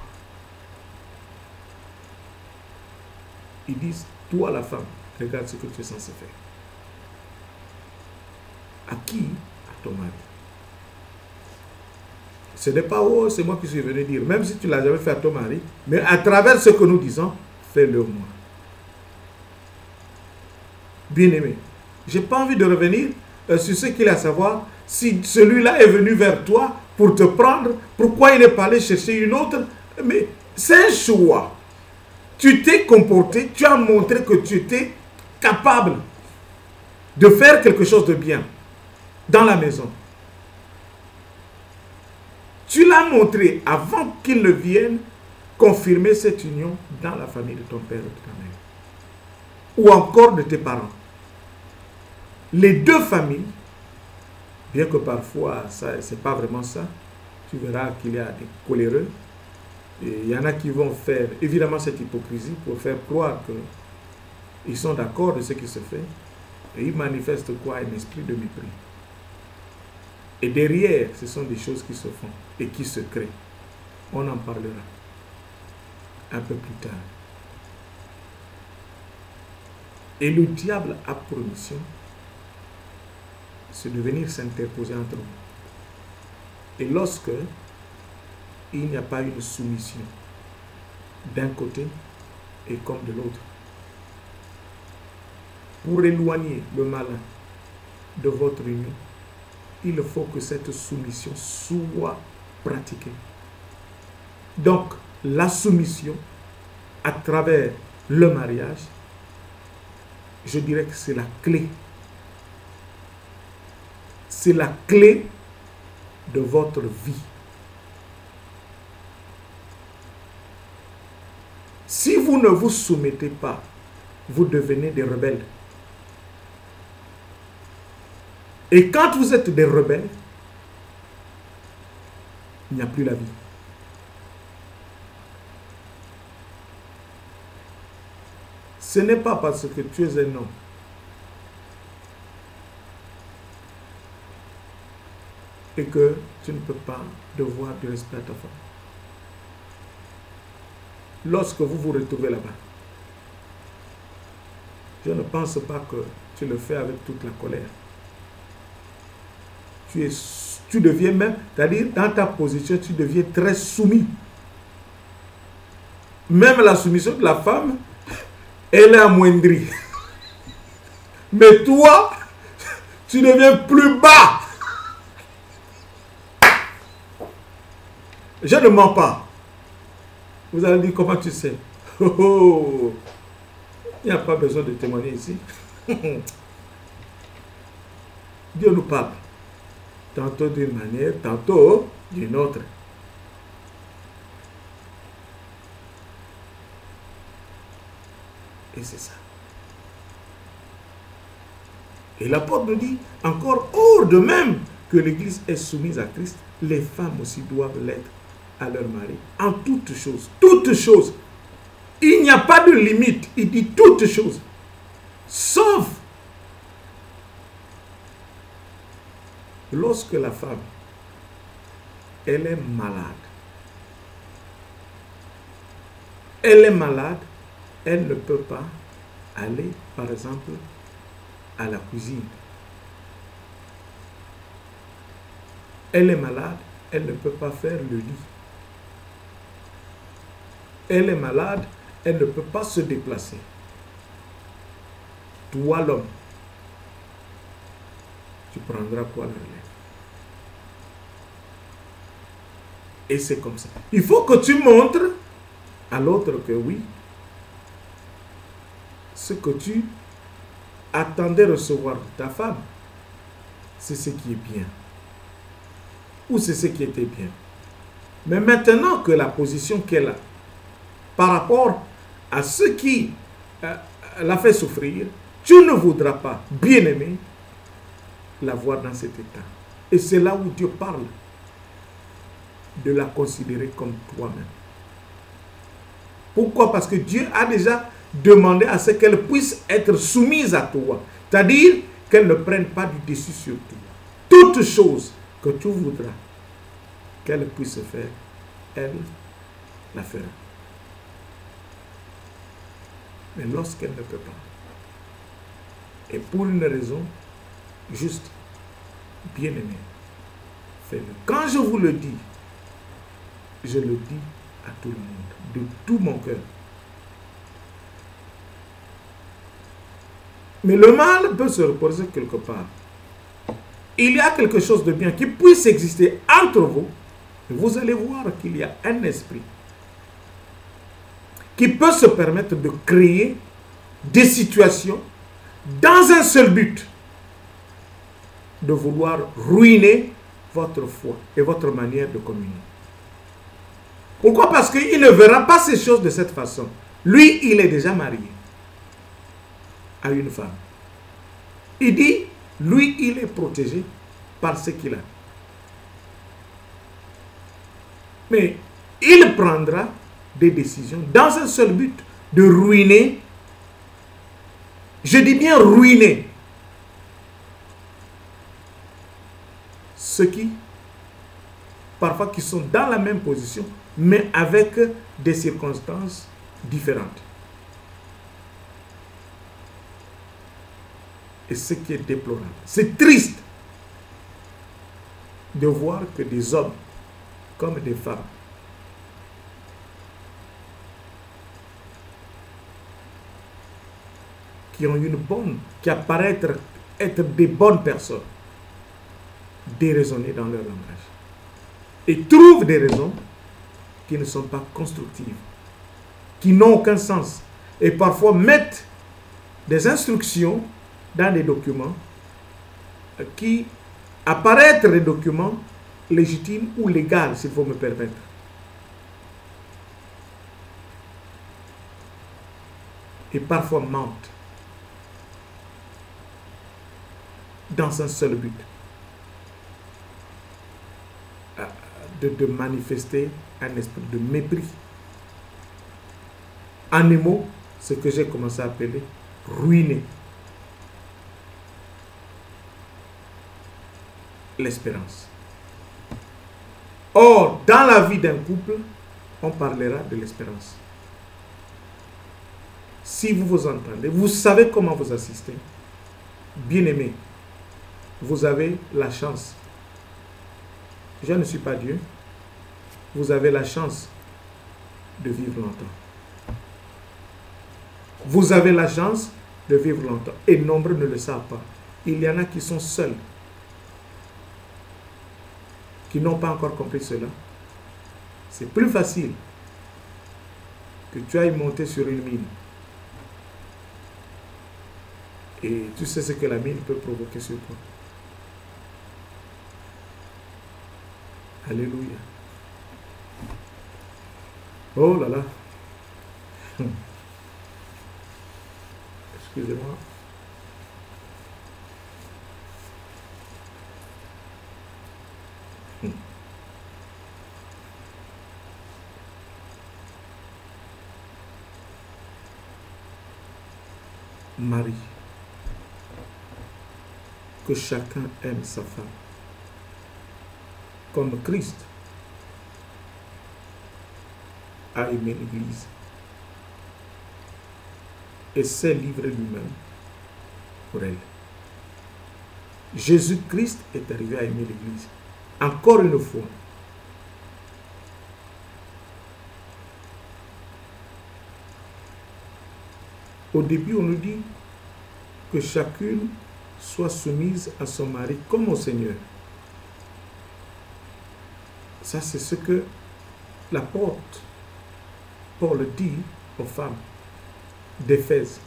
S1: ils disent, toi la femme, regarde ce que tu es censé faire. À qui? À ton mari. Ce n'est pas, oh, c'est moi qui suis venu dire, même si tu ne l'as jamais fait à ton mari, mais à travers ce que nous disons, fais-le moi. Bien-aimé, je n'ai pas envie de revenir sur ce qu'il a à savoir. Si celui-là est venu vers toi pour te prendre, pourquoi il n'est pas allé chercher une autre? Mais c'est un choix. Tu t'es comporté, tu as montré que tu étais capable de faire quelque chose de bien dans la maison. Tu l'as montré avant qu'il ne vienne confirmer cette union dans la famille de ton père et de ta mère. Ou encore de tes parents. Les deux familles, bien que parfois, ce n'est pas vraiment ça, tu verras qu'il y a des coléreux. Et il y en a qui vont faire, évidemment, cette hypocrisie pour faire croire qu'ils sont d'accord de ce qui se fait. Et ils manifestent quoi? Un esprit de mépris. Et derrière, ce sont des choses qui se font et qui se créent. On en parlera un peu plus tard. Et le diable a pour mission, c'est de venir s'interposer entre vous. Et lorsque il n'y a pas une soumission d'un côté et comme de l'autre, pour éloigner le malin de votre union, il faut que cette soumission soit pratiquée. Donc, la soumission à travers le mariage, je dirais que c'est la clé. C'est la clé de votre vie. Si vous ne vous soumettez pas, vous devenez des rebelles. Et quand vous êtes des rebelles, il n'y a plus la vie. Ce n'est pas parce que tu es un homme et que tu ne peux pas devoir du respect à ta femme. Lorsque vous vous retrouvez là-bas, je ne pense pas que tu le fais avec toute la colère. Tu deviens même, c'est-à-dire dans ta position, tu deviens très soumis. Même la soumission de la femme, elle est amoindrie. Mais toi, tu deviens plus bas. Je ne mens pas. Vous allez dire comment tu sais. Oh, oh. Il n'y a pas besoin de témoigner ici. Dieu nous parle. Tantôt d'une manière, tantôt d'une autre. Et c'est ça. Et l'apôtre nous dit, encore hors de même que l'Église est soumise à Christ, les femmes aussi doivent l'être à leur mari. En toutes choses. Toutes choses. Il n'y a pas de limite. Il dit toutes choses. Sauf lorsque la femme, elle est malade. Elle est malade, elle ne peut pas aller, par exemple, à la cuisine. Elle est malade, elle ne peut pas faire le lit. Elle est malade, elle ne peut pas se déplacer. Toi, l'homme, tu prendras quoi la relève? Et c'est comme ça. Il faut que tu montres à l'autre que oui, ce que tu attendais recevoir de ta femme, c'est ce qui est bien. Ou c'est ce qui était bien. Mais maintenant que la position qu'elle a par rapport à ce qui l'a fait souffrir, tu ne voudras pas, bien-aimé, la voir dans cet état. Et c'est là où Dieu parle de la considérer comme toi-même. Pourquoi? Parce que Dieu a déjà demandé à ce qu'elle puisse être soumise à toi. C'est-à-dire qu'elle ne prenne pas du dessus sur toi. Toute chose que tu voudras qu'elle puisse faire, elle la fera. Mais lorsqu'elle ne peut pas, et pour une raison juste, bien-aimé, fais-le. Quand je vous le dis, je le dis à tout le monde, de tout mon cœur. Mais le mal peut se reposer quelque part. Il y a quelque chose de bien qui puisse exister entre vous. Et vous allez voir qu'il y a un esprit qui peut se permettre de créer des situations dans un seul but, de vouloir ruiner votre foi et votre manière de communier. Pourquoi? Parce qu'il ne verra pas ces choses de cette façon. Lui, il est déjà marié à une femme. Il dit, lui, il est protégé par ce qu'il a. Mais il prendra des décisions dans un seul but, de ruiner. Je dis bien ruiner ceux qui, parfois, qui sont dans la même position, mais avec des circonstances différentes. Et ce qui est déplorable, c'est triste de voir que des hommes comme des femmes qui ont une bonne, qui apparaissent être des bonnes personnes, déraisonner dans leur langage. Et trouvent des raisons qui ne sont pas constructives, qui n'ont aucun sens. Et parfois mettent des instructions dans des documents qui apparaissent des documents légitimes ou légaux, s'il faut me permettre. Et parfois mentent dans un seul but, de manifester un esprit de mépris. En un mot, ce que j'ai commencé à appeler ruiner l'espérance. Or, dans la vie d'un couple, on parlera de l'espérance. Si vous vous entendez, vous savez comment vous assister. Bien-aimés, vous avez la chance. Je ne suis pas Dieu. Vous avez la chance de vivre longtemps. Vous avez la chance de vivre longtemps. Et nombreux ne le savent pas. Il y en a qui sont seuls, qui n'ont pas encore compris cela. C'est plus facile que tu ailles monter sur une mine. Et tu sais ce que la mine peut provoquer sur toi. Alléluia. Oh là là. Excusez-moi. Marie, que chacun aime sa femme comme Christ a aimé l'Église et s'est livré lui-même pour elle. Jésus-Christ est arrivé à aimer l'Église. Encore une fois, au début, on nous dit que chacune soit soumise à son mari comme au Seigneur. Ça, c'est ce que l'apôtre Paul dit aux femmes d'Éphèse.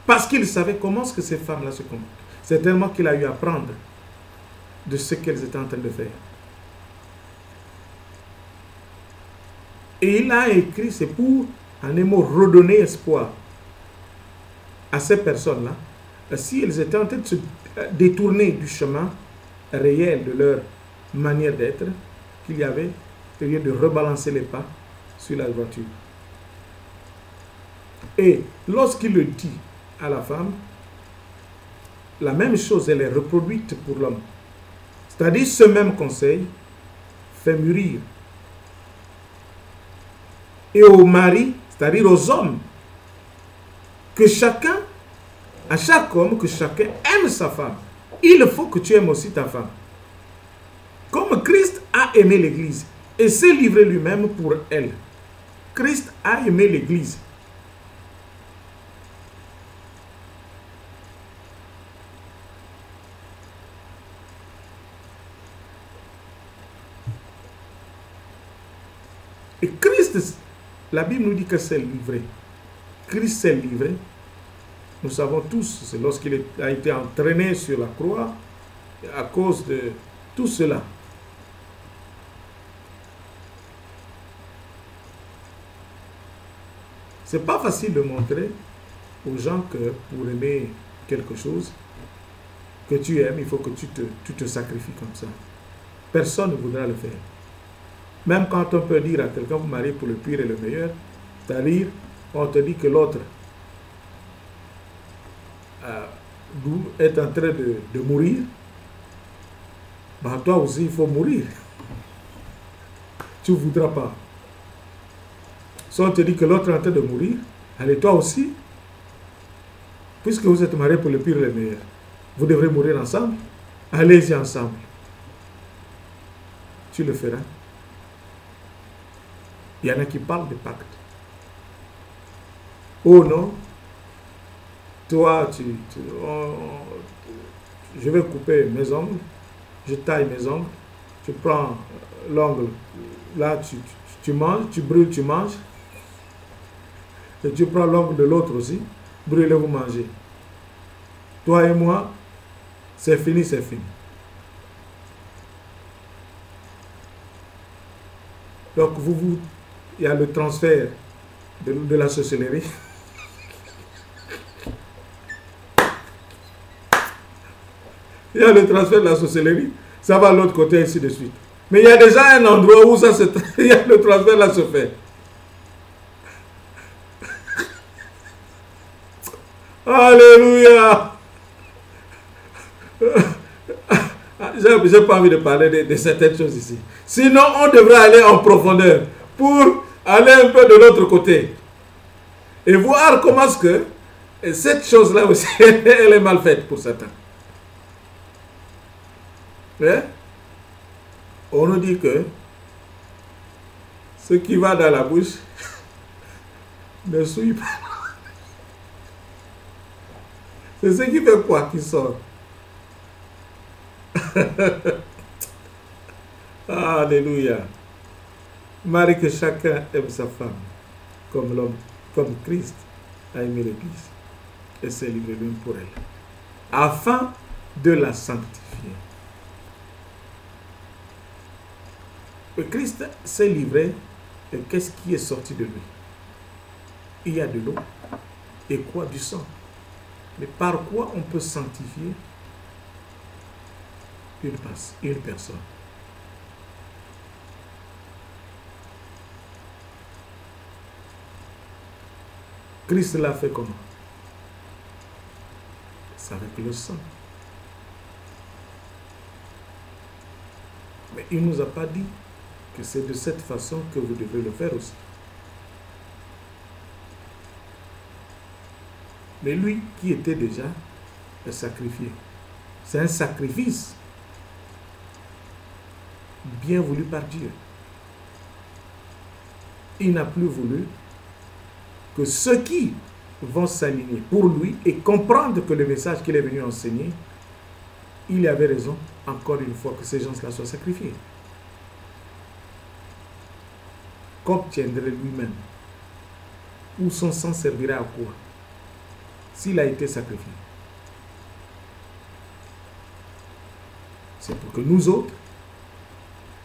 S1: Parce qu'il savait comment est-ce que ces femmes-là se comportent. C'est tellement qu'il a eu à apprendre de ce qu'elles étaient en train de faire. Et il a écrit, c'est pour, en un mot, redonner espoir à ces personnes-là, si elles étaient en train de se détourner du chemin réel de leur manière d'être, qu'il y avait lieu de rebalancer les pas sur la voiture. Et lorsqu'il le dit à la femme, la même chose, elle est reproduite pour l'homme. C'est-à-dire, ce même conseil fait mûrir. Et aux maris, c'est-à-dire aux hommes, que chacun, à chaque homme, que chacun aime sa femme. Il faut que tu aimes aussi ta femme. Comme Christ a aimé l'Église et s'est livré lui-même pour elle. Christ a aimé l'Église. Et Christ, la Bible nous dit que c'est livré. Christ s'est livré. Nous savons tous, c'est lorsqu'il a été entraîné sur la croix, à cause de tout cela. C'est pas facile de montrer aux gens que pour aimer quelque chose que tu aimes, il faut que tu te sacrifies comme ça. Personne ne voudra le faire. Même quand on peut dire à quelqu'un, vous mariez pour le pire et le meilleur, c'est-à-dire, on te dit que l'autre est en train de mourir, ben toi aussi, il faut mourir. Tu ne voudras pas. Si on te dit que l'autre est en train de mourir, allez, toi aussi, puisque vous êtes mariés pour le pire et le meilleur, vous devrez mourir ensemble, allez-y ensemble. Tu le feras. Il y en a qui parlent de pacte. Oh non, toi, je vais couper mes ongles, je taille mes ongles, tu prends l'ongle, là tu manges, tu brûles, tu manges, et tu prends l'ongle de l'autre aussi, brûlez, vous mangez. Toi et moi, c'est fini, c'est fini. Donc, il y a le transfert de la sorcellerie. Il y a le transfert de la sorcellerie, ça va à l'autre côté, ainsi de suite. Mais il y a déjà un endroit où il y a le transfert là se fait. Alléluia. J'ai pas envie de parler de certaines choses ici. Sinon, on devrait aller en profondeur pour aller un peu de l'autre côté et voir comment est-ce que cette chose-là aussi, elle est mal faite pour certains. Mais on nous dit que ce qui va dans la bouche ne souille pas. C'est ce qui fait quoi qui sort. Alléluia. Marie, que chacun aime sa femme comme l'homme, comme Christ a aimé l'Église et s'est livré lui pour elle, afin de la sanctifier. Le Christ s'est livré et qu'est-ce qui est sorti de lui? Il y a de l'eau et quoi? Du sang. Mais par quoi on peut sanctifier une personne? Christ l'a fait comment? C'est avec le sang. Mais il ne nous a pas dit que c'est de cette façon que vous devez le faire aussi. Mais lui qui était déjà sacrifié, c'est un sacrifice bien voulu par Dieu. Il n'a plus voulu que ceux qui vont s'aligner pour lui et comprendre que le message qu'il est venu enseigner, il avait raison, encore une fois, que ces gens-là soient sacrifiés. Qu'obtiendrait lui-même? Ou son sang servira à quoi s'il a été sacrifié? C'est pour que nous autres,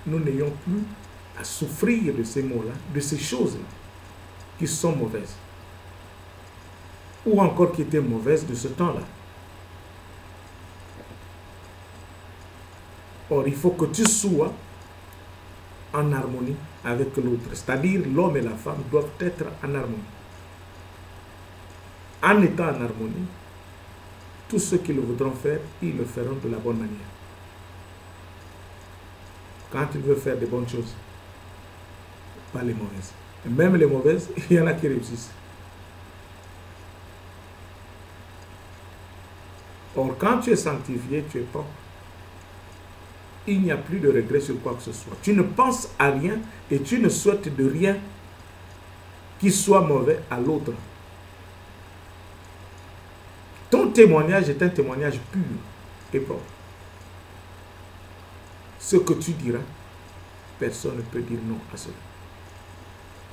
S1: nous n'ayons plus à souffrir de ces mots-là, de ces choses-là, qui sont mauvaises. Ou encore qui étaient mauvaises de ce temps-là. Or, il faut que tu sois en harmonie avec l'autre. C'est-à-dire, l'homme et la femme doivent être en harmonie. En étant en harmonie, tous ceux qui le voudront faire, ils le feront de la bonne manière. Quand il veut faire des bonnes choses, pas les mauvaises. Et même les mauvaises, il y en a qui réussissent. Or, quand tu es sanctifié, tu es propre. Il n'y a plus de regret sur quoi que ce soit. Tu ne penses à rien et tu ne souhaites de rien qui soit mauvais à l'autre. Ton témoignage est un témoignage pur et propre. Ce que tu diras, personne ne peut dire non à cela.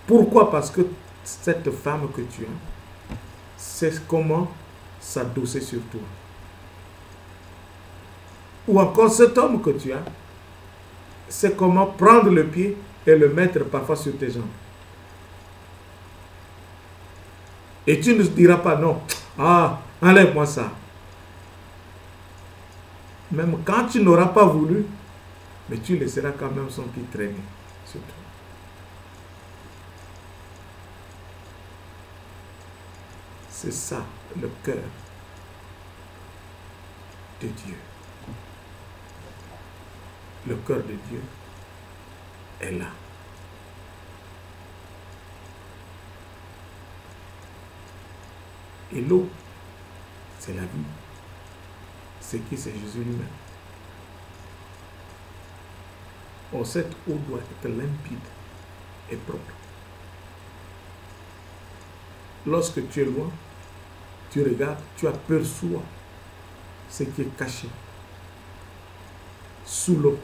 S1: Pourquoi? Parce que cette femme que tu as, c'est comment s'adosser sur toi. Ou encore cet homme que tu as, c'est comment prendre le pied et le mettre parfois sur tes jambes. Et tu ne diras pas non. Ah, enlève-moi ça. Même quand tu n'auras pas voulu, mais tu laisseras quand même son pied traîner sur toi. C'est ça le cœur de Dieu. Le cœur de Dieu est là. Et l'eau, c'est la vie. C'est qui? C'est Jésus lui-même. Or, cette eau doit être limpide et propre. Lorsque tu es loin, tu regardes, tu aperçois ce qui est caché sous l'eau.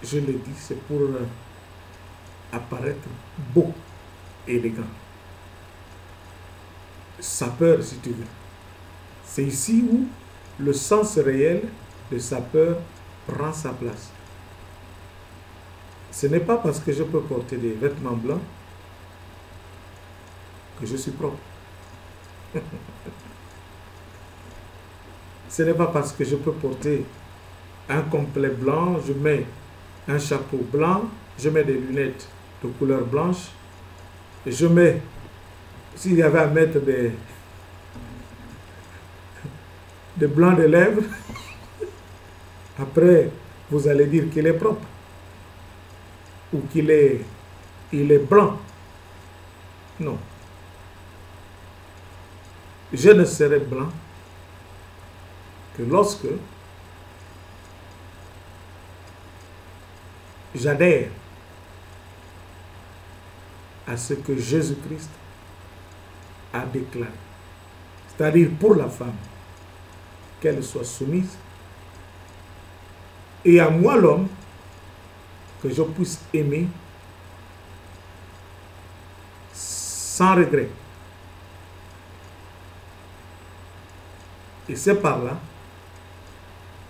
S1: Je le dis, c'est pour apparaître beau et élégant. Sapeur, si tu veux. C'est ici où le sens réel de sapeur prend sa place. Ce n'est pas parce que je peux porter des vêtements blancs que je suis propre. Ce n'est pas parce que je peux porter un complet blanc, je mets un chapeau blanc, je mets des lunettes de couleur blanche, et je mets, s'il y avait à mettre des blancs de lèvres, après, vous allez dire qu'il est propre, ou qu'il est, il est blanc. Non. Je ne serai blanc que lorsque j'adhère à ce que Jésus-Christ a déclaré. C'est-à-dire pour la femme, qu'elle soit soumise, et à moi l'homme, que je puisse aimer sans regret. Et c'est par là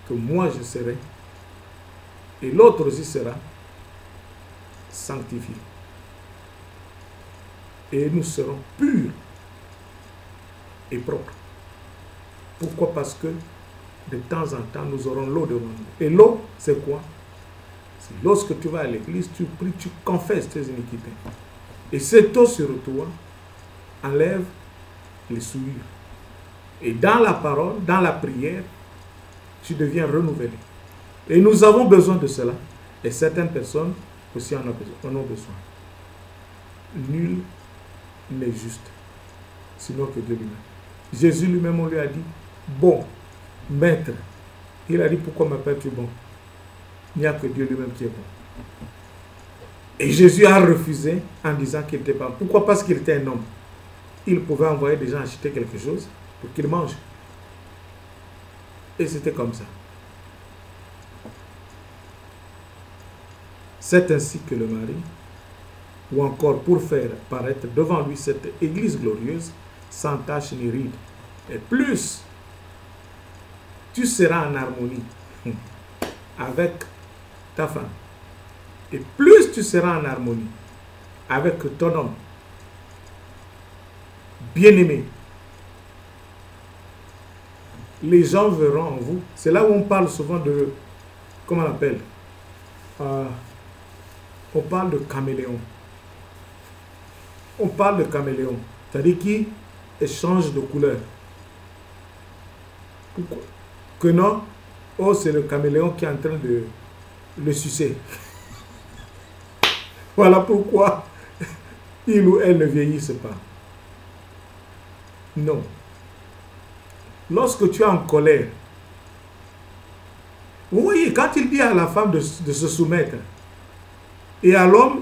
S1: que moi je serai, et l'autre aussi sera sanctifié. Et nous serons purs et propres. Pourquoi? Parce que de temps en temps, nous aurons l'eau devant nous. Et l'eau, c'est quoi? C'est lorsque tu vas à l'église, tu pries, tu confesses tes iniquités. Et cette eau sur toi enlève les souillures. Et dans la parole, dans la prière, tu deviens renouvelé. Et nous avons besoin de cela. Et certaines personnes aussi en ont besoin. Nul n'est juste, sinon que Dieu lui-même. Jésus lui-même, on lui a dit, bon, maître. Il a dit, pourquoi m'appelles-tu bon? Il n'y a que Dieu lui-même qui est bon. Et Jésus a refusé en disant qu'il n'était pas bon. Pourquoi? Parce qu'il était un homme. Il pouvait envoyer des gens acheter quelque chose pour qu'ils mangent. Et c'était comme ça. C'est ainsi que le mari, ou encore pour faire paraître devant lui cette église glorieuse, sans tache ni ride. Et plus tu seras en harmonie avec ta femme, et plus tu seras en harmonie avec ton homme, bien-aimé, les gens verront en vous. C'est là où on parle souvent de, comment on appelle, on parle de caméléon. On parle de caméléon, c'est-à-dire qui échange de couleur. Pourquoi? Que non, oh, c'est le caméléon qui est en train de le sucer. Voilà pourquoi il ou elle ne vieillissent pas. Non. Lorsque tu es en colère, vous voyez, quand il dit à la femme de se soumettre, et à l'homme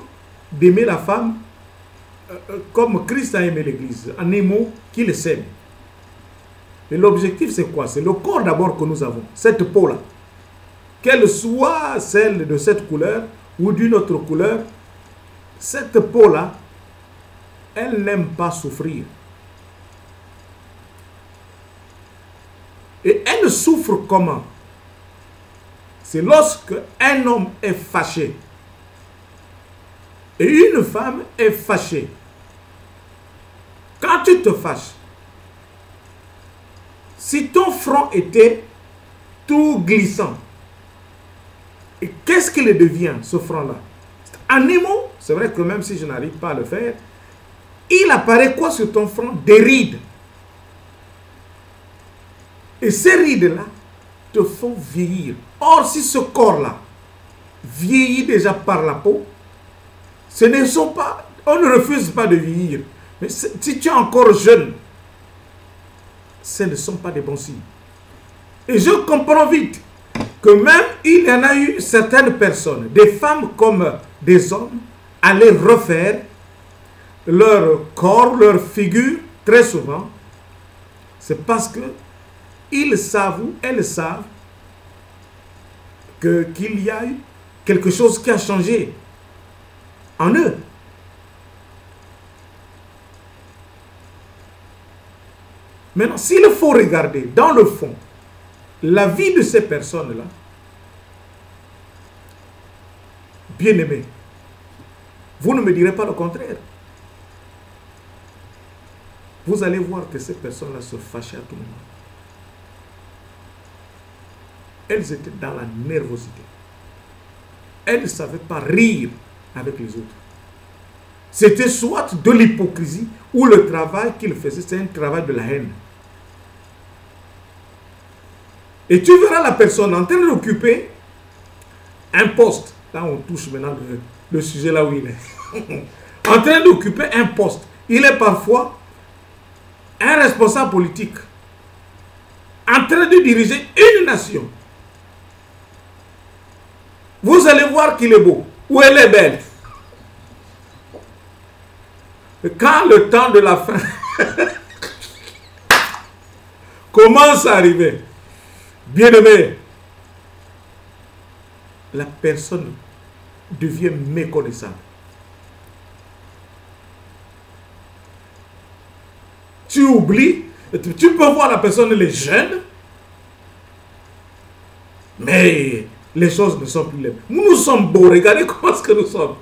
S1: d'aimer la femme, comme Christ a aimé l'Église, en un mot, qu'il s'aime. Et l'objectif, c'est quoi? C'est le corps d'abord que nous avons, cette peau-là. Qu'elle soit celle de cette couleur ou d'une autre couleur, cette peau-là, elle n'aime pas souffrir. Et elle souffre comment? C'est lorsque un homme est fâché et une femme est fâchée. Quand tu te fâches, si ton front était tout glissant, et qu'est-ce qu'il devient, ce front-là? En un mot, c'est vrai que même si je n'arrive pas à le faire, il apparaît quoi sur ton front? Des rides. Et ces rides-là te font vieillir. Or, si ce corps-là vieillit déjà par la peau, ce ne sont pas, on ne refuse pas de vieillir. Mais si tu es encore jeune, ce ne sont pas des bons signes. Et je comprends vite que même il y en a eu certaines personnes, des femmes comme des hommes, allaient refaire leur corps, leur figure, très souvent. C'est parce que ils savent ou elles savent qu'il y a eu quelque chose qui a changé en eux. Maintenant, s'il faut regarder dans le fond la vie de ces personnes-là, bien aimés, vous ne me direz pas le contraire. Vous allez voir que ces personnes-là se fâchent à tout moment. elles étaient dans la nervosité. Elles ne savaient pas rire avec les autres. C'était soit de l'hypocrisie ou le travail qu'ils faisaient, c'est un travail de la haine. Et tu verras la personne en train d'occuper un poste. Là, on touche maintenant le sujet là où il est. En train d'occuper un poste. Il est parfois un responsable politique. En train de diriger une nation. Vous allez voir qu'il est beau. Ou elle est belle. Quand le temps de la fin commence à arriver, bien aimé, la personne devient méconnaissable. Tu oublies, tu peux voir la personne, elle est jeune, mais les choses ne sont plus les mêmes. Nous sommes beaux, regardez comment est-ce que nous sommes.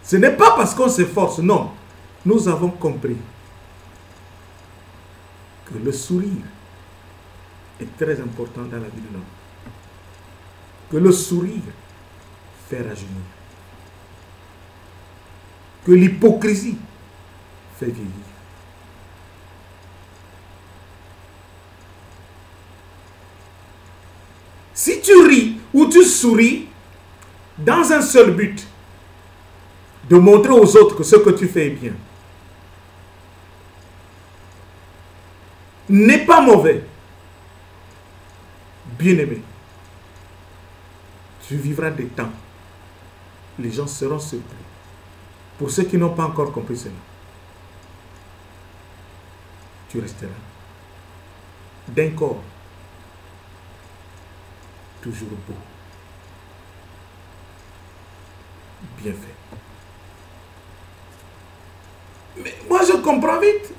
S1: Ce n'est pas parce qu'on s'efforce, non. Nous avons compris que le sourire est très important dans la vie de l'homme. Que le sourire fait rajeunir. Que l'hypocrisie fait vieillir. Si tu ris ou tu souris dans un seul but, de montrer aux autres que ce que tu fais est bien, n'est pas mauvais, bien-aimé, tu vivras des temps. Les gens seront surpris. Pour ceux qui n'ont pas encore compris cela, tu resteras d'un corps toujours beau, bien fait. Mais moi je comprends vite,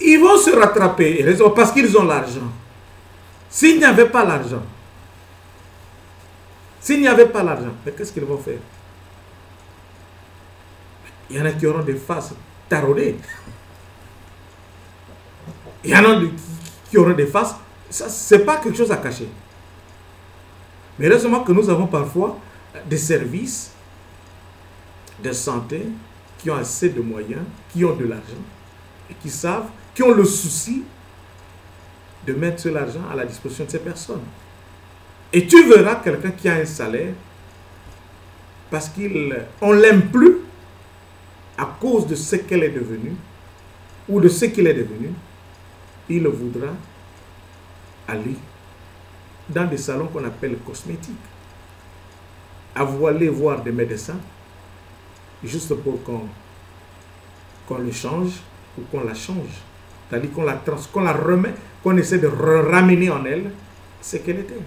S1: ils vont se rattraper parce qu'ils ont l'argent. S'il n'y avait pas l'argent, mais qu'est-ce qu'ils vont faire? Il y en a qui auront des faces taraudées. Il y en a qui auront des faces, ça c'est pas quelque chose à cacher. Mais heureusement que nous avons parfois des services de santé qui ont assez de moyens, qui ont de l'argent et qui savent, qui ont le souci de mettre l'argent à la disposition de ces personnes. Et tu verras quelqu'un qui a un salaire parce qu'on ne l'aime plus à cause de ce qu'elle est devenue ou de ce qu'il est devenu. Il voudra aller dans des salons qu'on appelle cosmétiques, aller voir des médecins juste pour qu'on le change ou qu'on la change. C'est-à-dire qu'on la remet, qu'on essaie de ramener en elle ce qu'elle était.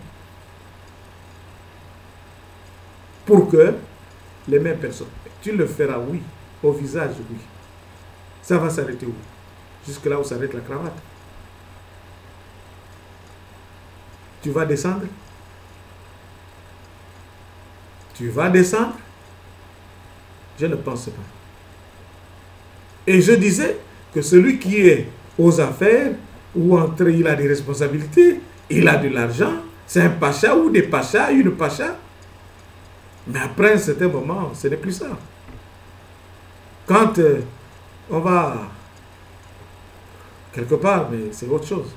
S1: Pour que les mêmes personnes, tu le feras, oui, au visage, oui. Ça va s'arrêter où? Jusque là où s'arrête la cravate. Tu vas descendre? Tu vas descendre? Je ne pense pas. Et je disais que celui qui est aux affaires, ou entre il a des responsabilités, il a de l'argent, c'est un pacha ou des pachas, une pacha. Mais après un certain moment, ce n'est plus ça. Quand on va quelque part, mais c'est autre chose.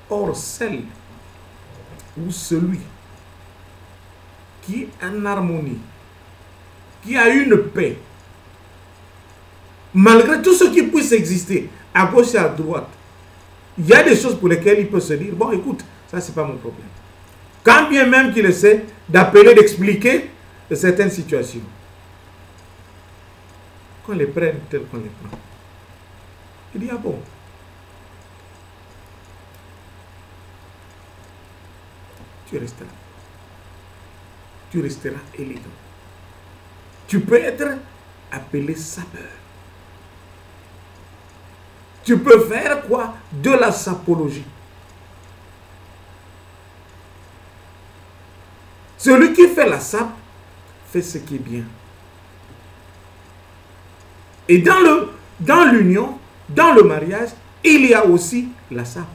S1: Or, celle ou celui qui est en harmonie, qui a une paix, malgré tout ce qui puisse exister, à gauche et à droite, il y a des choses pour lesquelles il peut se dire, bon, écoute, ça, c'est pas mon problème. Quand bien même qu'il essaie d'appeler, d'expliquer certaines situations, qu'on les prenne telles qu'on les prend. Il dit, ah bon, tu resteras. Tu resteras élégant. Tu peux être appelé sapeur. Tu peux faire quoi? De la sapologie. Celui qui fait la sape fait ce qui est bien. Et dans l'union, dans le mariage, il y a aussi la sape.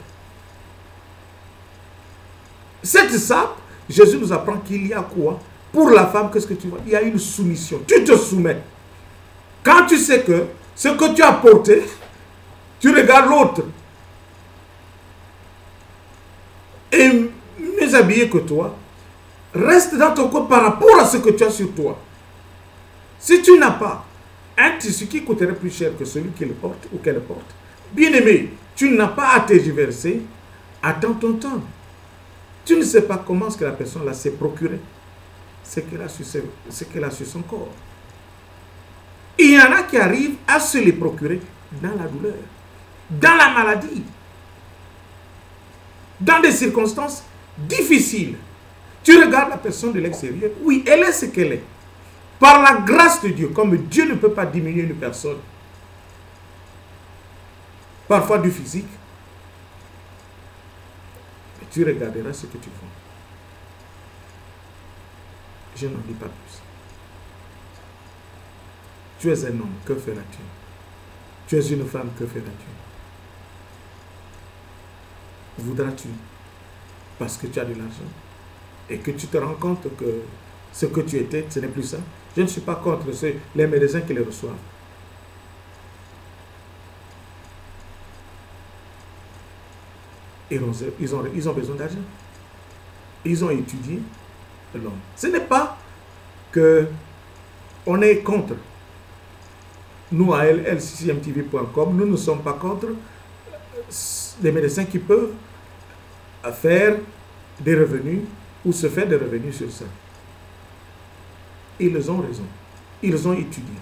S1: Cette sape, Jésus nous apprend qu'il y a quoi? Pour la femme, qu'est-ce que tu vois? Il y a une soumission. Tu te soumets. Quand tu sais que ce que tu as porté, tu regardes l'autre et mieux habillé que toi, reste dans ton corps par rapport à ce que tu as sur toi. Si tu n'as pas un tissu qui coûterait plus cher que celui qui le porte ou qu'elle porte, bien aimé, tu n'as pas à tergiverser, attends ton temps. Tu ne sais pas comment ce que la personne là s'est procuré, ce qu'elle a sur son corps. Il y en a qui arrivent à se les procurer dans la douleur, dans la maladie, dans des circonstances difficiles. Tu regardes la personne de l'extérieur, oui, elle est ce qu'elle est. Par la grâce de Dieu, comme Dieu ne peut pas diminuer une personne, parfois du physique, mais tu regarderas ce que tu vois. Je n'en dis pas plus. Tu es un homme, que feras-tu? Tu es une femme, que feras-tu? Voudras-tu, parce que tu as de l'argent, et que tu te rends compte que ce que tu étais, ce n'est plus ça? Je ne suis pas contre les médecins qui les reçoivent. Ils ont besoin d'argent. Ils ont étudié l'homme. Ce n'est pas que on est contre. Nous, à lccmtv.com, nous ne sommes pas contre les médecins qui peuvent faire des revenus ou se faire des revenus sur ça. Ils ont raison. Ils ont étudié.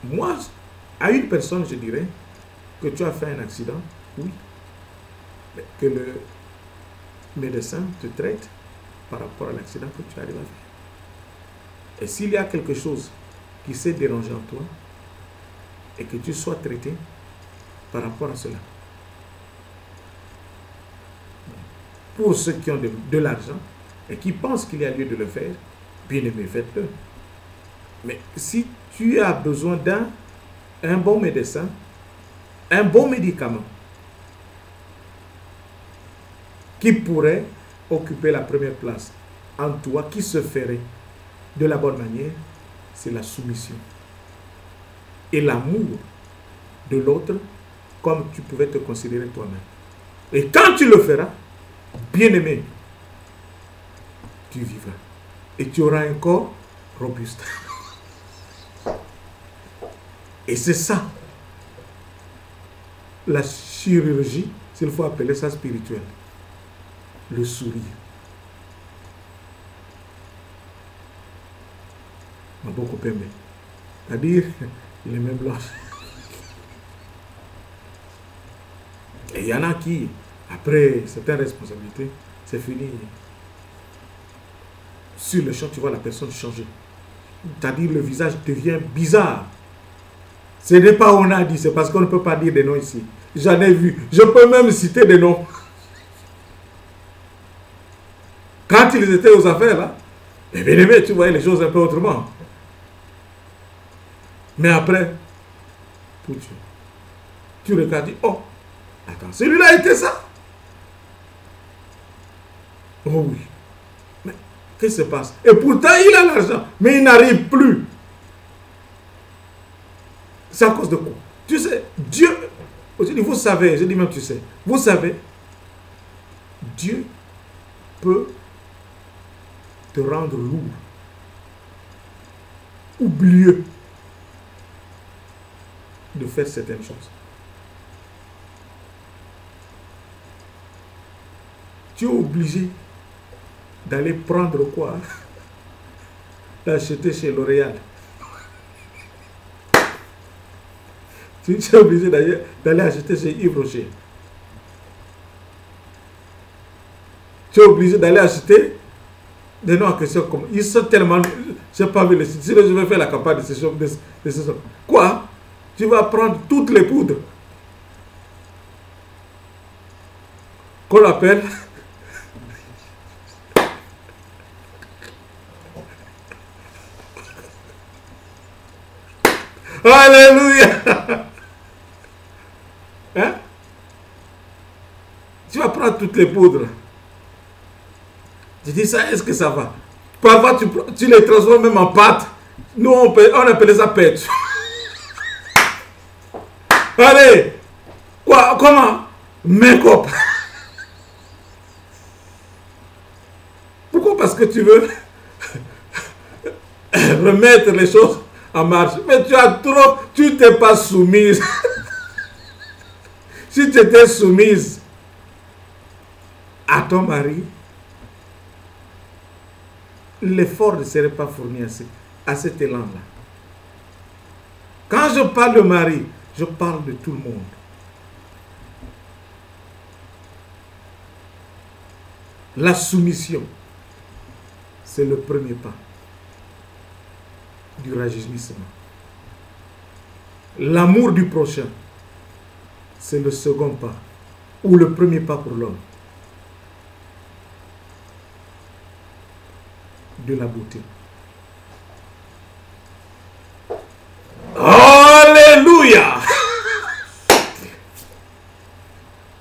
S1: Moi, à une personne, je dirais que tu as fait un accident, oui. Mais que le médecin te traite par rapport à l'accident que tu arrives à faire. Et s'il y a quelque chose qui s'est dérangé en toi, et que tu sois traité par rapport à cela. Pour ceux qui ont de l'argent et qui pensent qu'il y a lieu de le faire, bien aimé, faites-le. Mais si tu as besoin d'un bon médecin, un bon médicament qui pourrait occuper la première place en toi, qui se ferait de la bonne manière, c'est la soumission et l'amour de l'autre comme tu pouvais te considérer toi-même. Et quand tu le feras, bien aimé, tu vivras. Et tu auras un corps robuste. Et c'est ça, la chirurgie, s'il faut appeler ça spirituel, le sourire. M'a beaucoup aimé. C'est-à-dire, il est même blanc. Et il y en a qui, après certaines responsabilités, c'est fini. Sur le champ, tu vois la personne changer. C'est-à-dire, le visage devient bizarre. Ce n'est pas on a dit, c'est parce qu'on ne peut pas dire des noms ici. J'en ai vu. Je peux même citer des noms. Quand ils étaient aux affaires, là, eh bien, tu voyais les choses un peu autrement. Mais après, pour Dieu, tu regardes, oh, attends, celui-là était ça. Oh oui. Mais qu'est-ce qui se passe? Et pourtant, il a l'argent, mais il n'arrive plus. C'est à cause de quoi? Tu sais, Dieu, vous savez, je dis même tu sais, vous savez, Dieu peut te rendre lourd, oublieux de faire certaines choses. Tu es obligé d'aller prendre quoi? D'acheter chez L'Oréal. Tu es obligé d'aller acheter chez Yves Rocher. Tu es obligé d'aller acheter des noms en question comme... Ils sont tellement... Je n'ai pas vu les sites. Si je vais faire la campagne de ces choses. Quoi? Tu vas prendre toutes les poudres qu'on appelle... Alléluia! Hein? Tu vas prendre toutes les poudres. Je dis ça, est-ce que ça va? Parfois, tu les transformes même en pâte. Nous, on appelle ça pète. Allez! Quoi? Comment? Make-up. Pourquoi? Parce que tu veux remettre les choses en marche. Mais tu t'es pas soumise. Si tu étais soumise à ton mari, l'effort ne serait pas fourni à cet élan-là. Quand je parle de mari, je parle de tout le monde. La soumission, c'est le premier pas du rajeunissement. L'amour du prochain, c'est le second pas, ou le premier pas pour l'homme. De la beauté. Alléluia!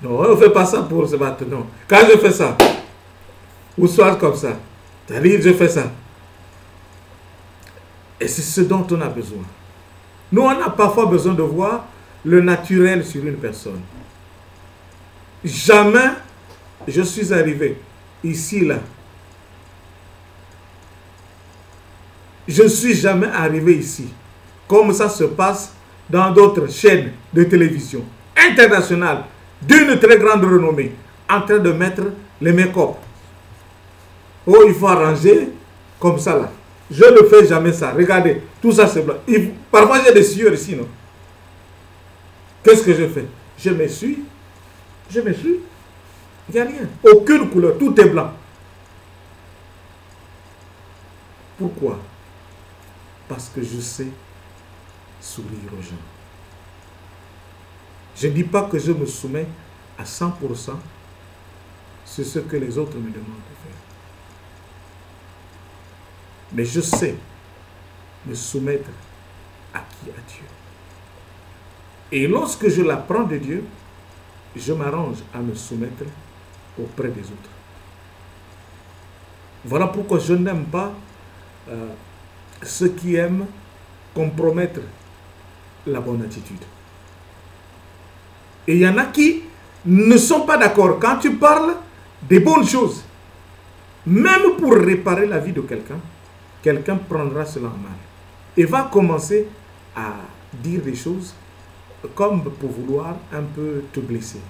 S1: Non, on ne fait pas ça pour se battre, non. Quand je fais ça, ou soit comme ça, c'est-à-dire je fais ça. Et c'est ce dont on a besoin. Nous, on a parfois besoin de voir le naturel sur une personne. Jamais je suis arrivé ici, là. Je ne suis jamais arrivé ici, comme ça se passe dans d'autres chaînes de télévision internationales d'une très grande renommée, en train de mettre les make-up. Oh, il faut arranger comme ça là. Je ne fais jamais ça. Regardez, tout ça c'est blanc. Parfois j'ai des sueurs ici, non? Qu'est-ce que je fais? Je m'essuie. Je m'essuie. Il n'y a rien. Aucune couleur. Tout est blanc. Pourquoi? Parce que je sais sourire aux gens. Je ne dis pas que je me soumets à 100% sur ce que les autres me demandent de faire. Mais je sais me soumettre à qui? À Dieu. Et lorsque je l'apprends de Dieu, je m'arrange à me soumettre auprès des autres. Voilà pourquoi je n'aime pas ceux qui aiment compromettre la bonne attitude. Et il y en a qui ne sont pas d'accord. Quand tu parles des bonnes choses, même pour réparer la vie de quelqu'un, quelqu'un prendra cela en mal et va commencer à dire des choses comme pour vouloir un peu te blesser.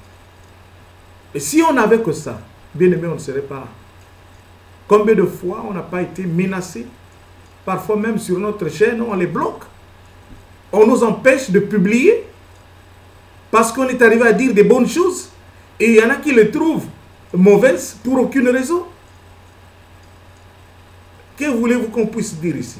S1: Et si on n'avait que ça, bien aimé, on ne serait pas là. Combien de fois on n'a pas été menacé? Parfois même sur notre chaîne, on les bloque. On nous empêche de publier parce qu'on est arrivé à dire des bonnes choses. Et il y en a qui les trouvent mauvaises pour aucune raison. Que voulez-vous qu'on puisse dire ici?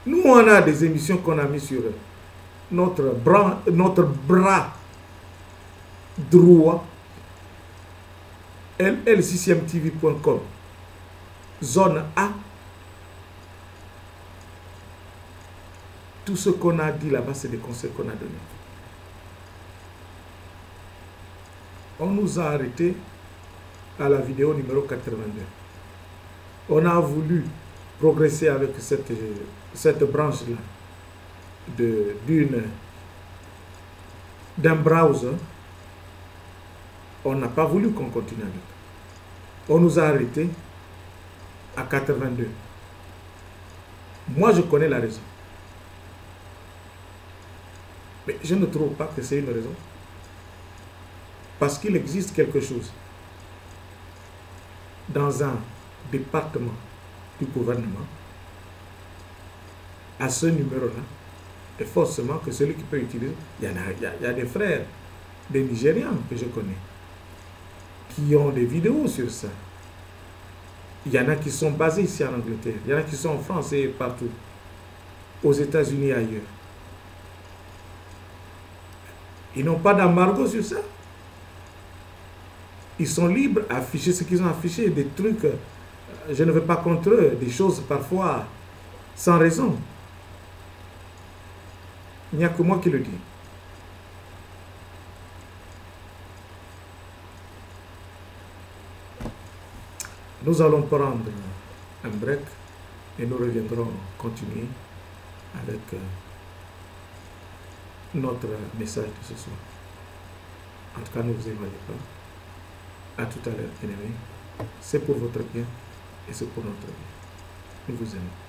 S1: Nous, on a des émissions qu'on a mis sur notre bras droit, lccmtv.com, zone A. Tout ce qu'on a dit là-bas, c'est des conseils qu'on a donnés. On nous a arrêtés à la vidéo numéro 82. On a voulu progresser avec cette branche-là d'un browser. On n'a pas voulu qu'on continue avec. On nous a arrêtés à 82. Moi, je connais la raison. Mais je ne trouve pas que c'est une raison. Parce qu'il existe quelque chose dans un département du gouvernement à ce numéro-là. Et forcément que celui qui peut utiliser, il y a des frères, des Nigérians que je connais, qui ont des vidéos sur ça. Il y en a qui sont basés ici en Angleterre. Il y en a qui sont en France et partout. Aux États-Unis et ailleurs. Ils n'ont pas d'embargo sur ça. Ils sont libres d'afficher ce qu'ils ont affiché, des trucs, je ne vais pas contre eux, des choses parfois sans raison. Il n'y a que moi qui le dis. Nous allons prendre un break et nous reviendrons continuer avec notre message de ce soir. En tout cas, ne vous éloignez pas. À tout à l'heure, bien-aimés. C'est pour votre bien et c'est pour notre bien. Nous vous aimons.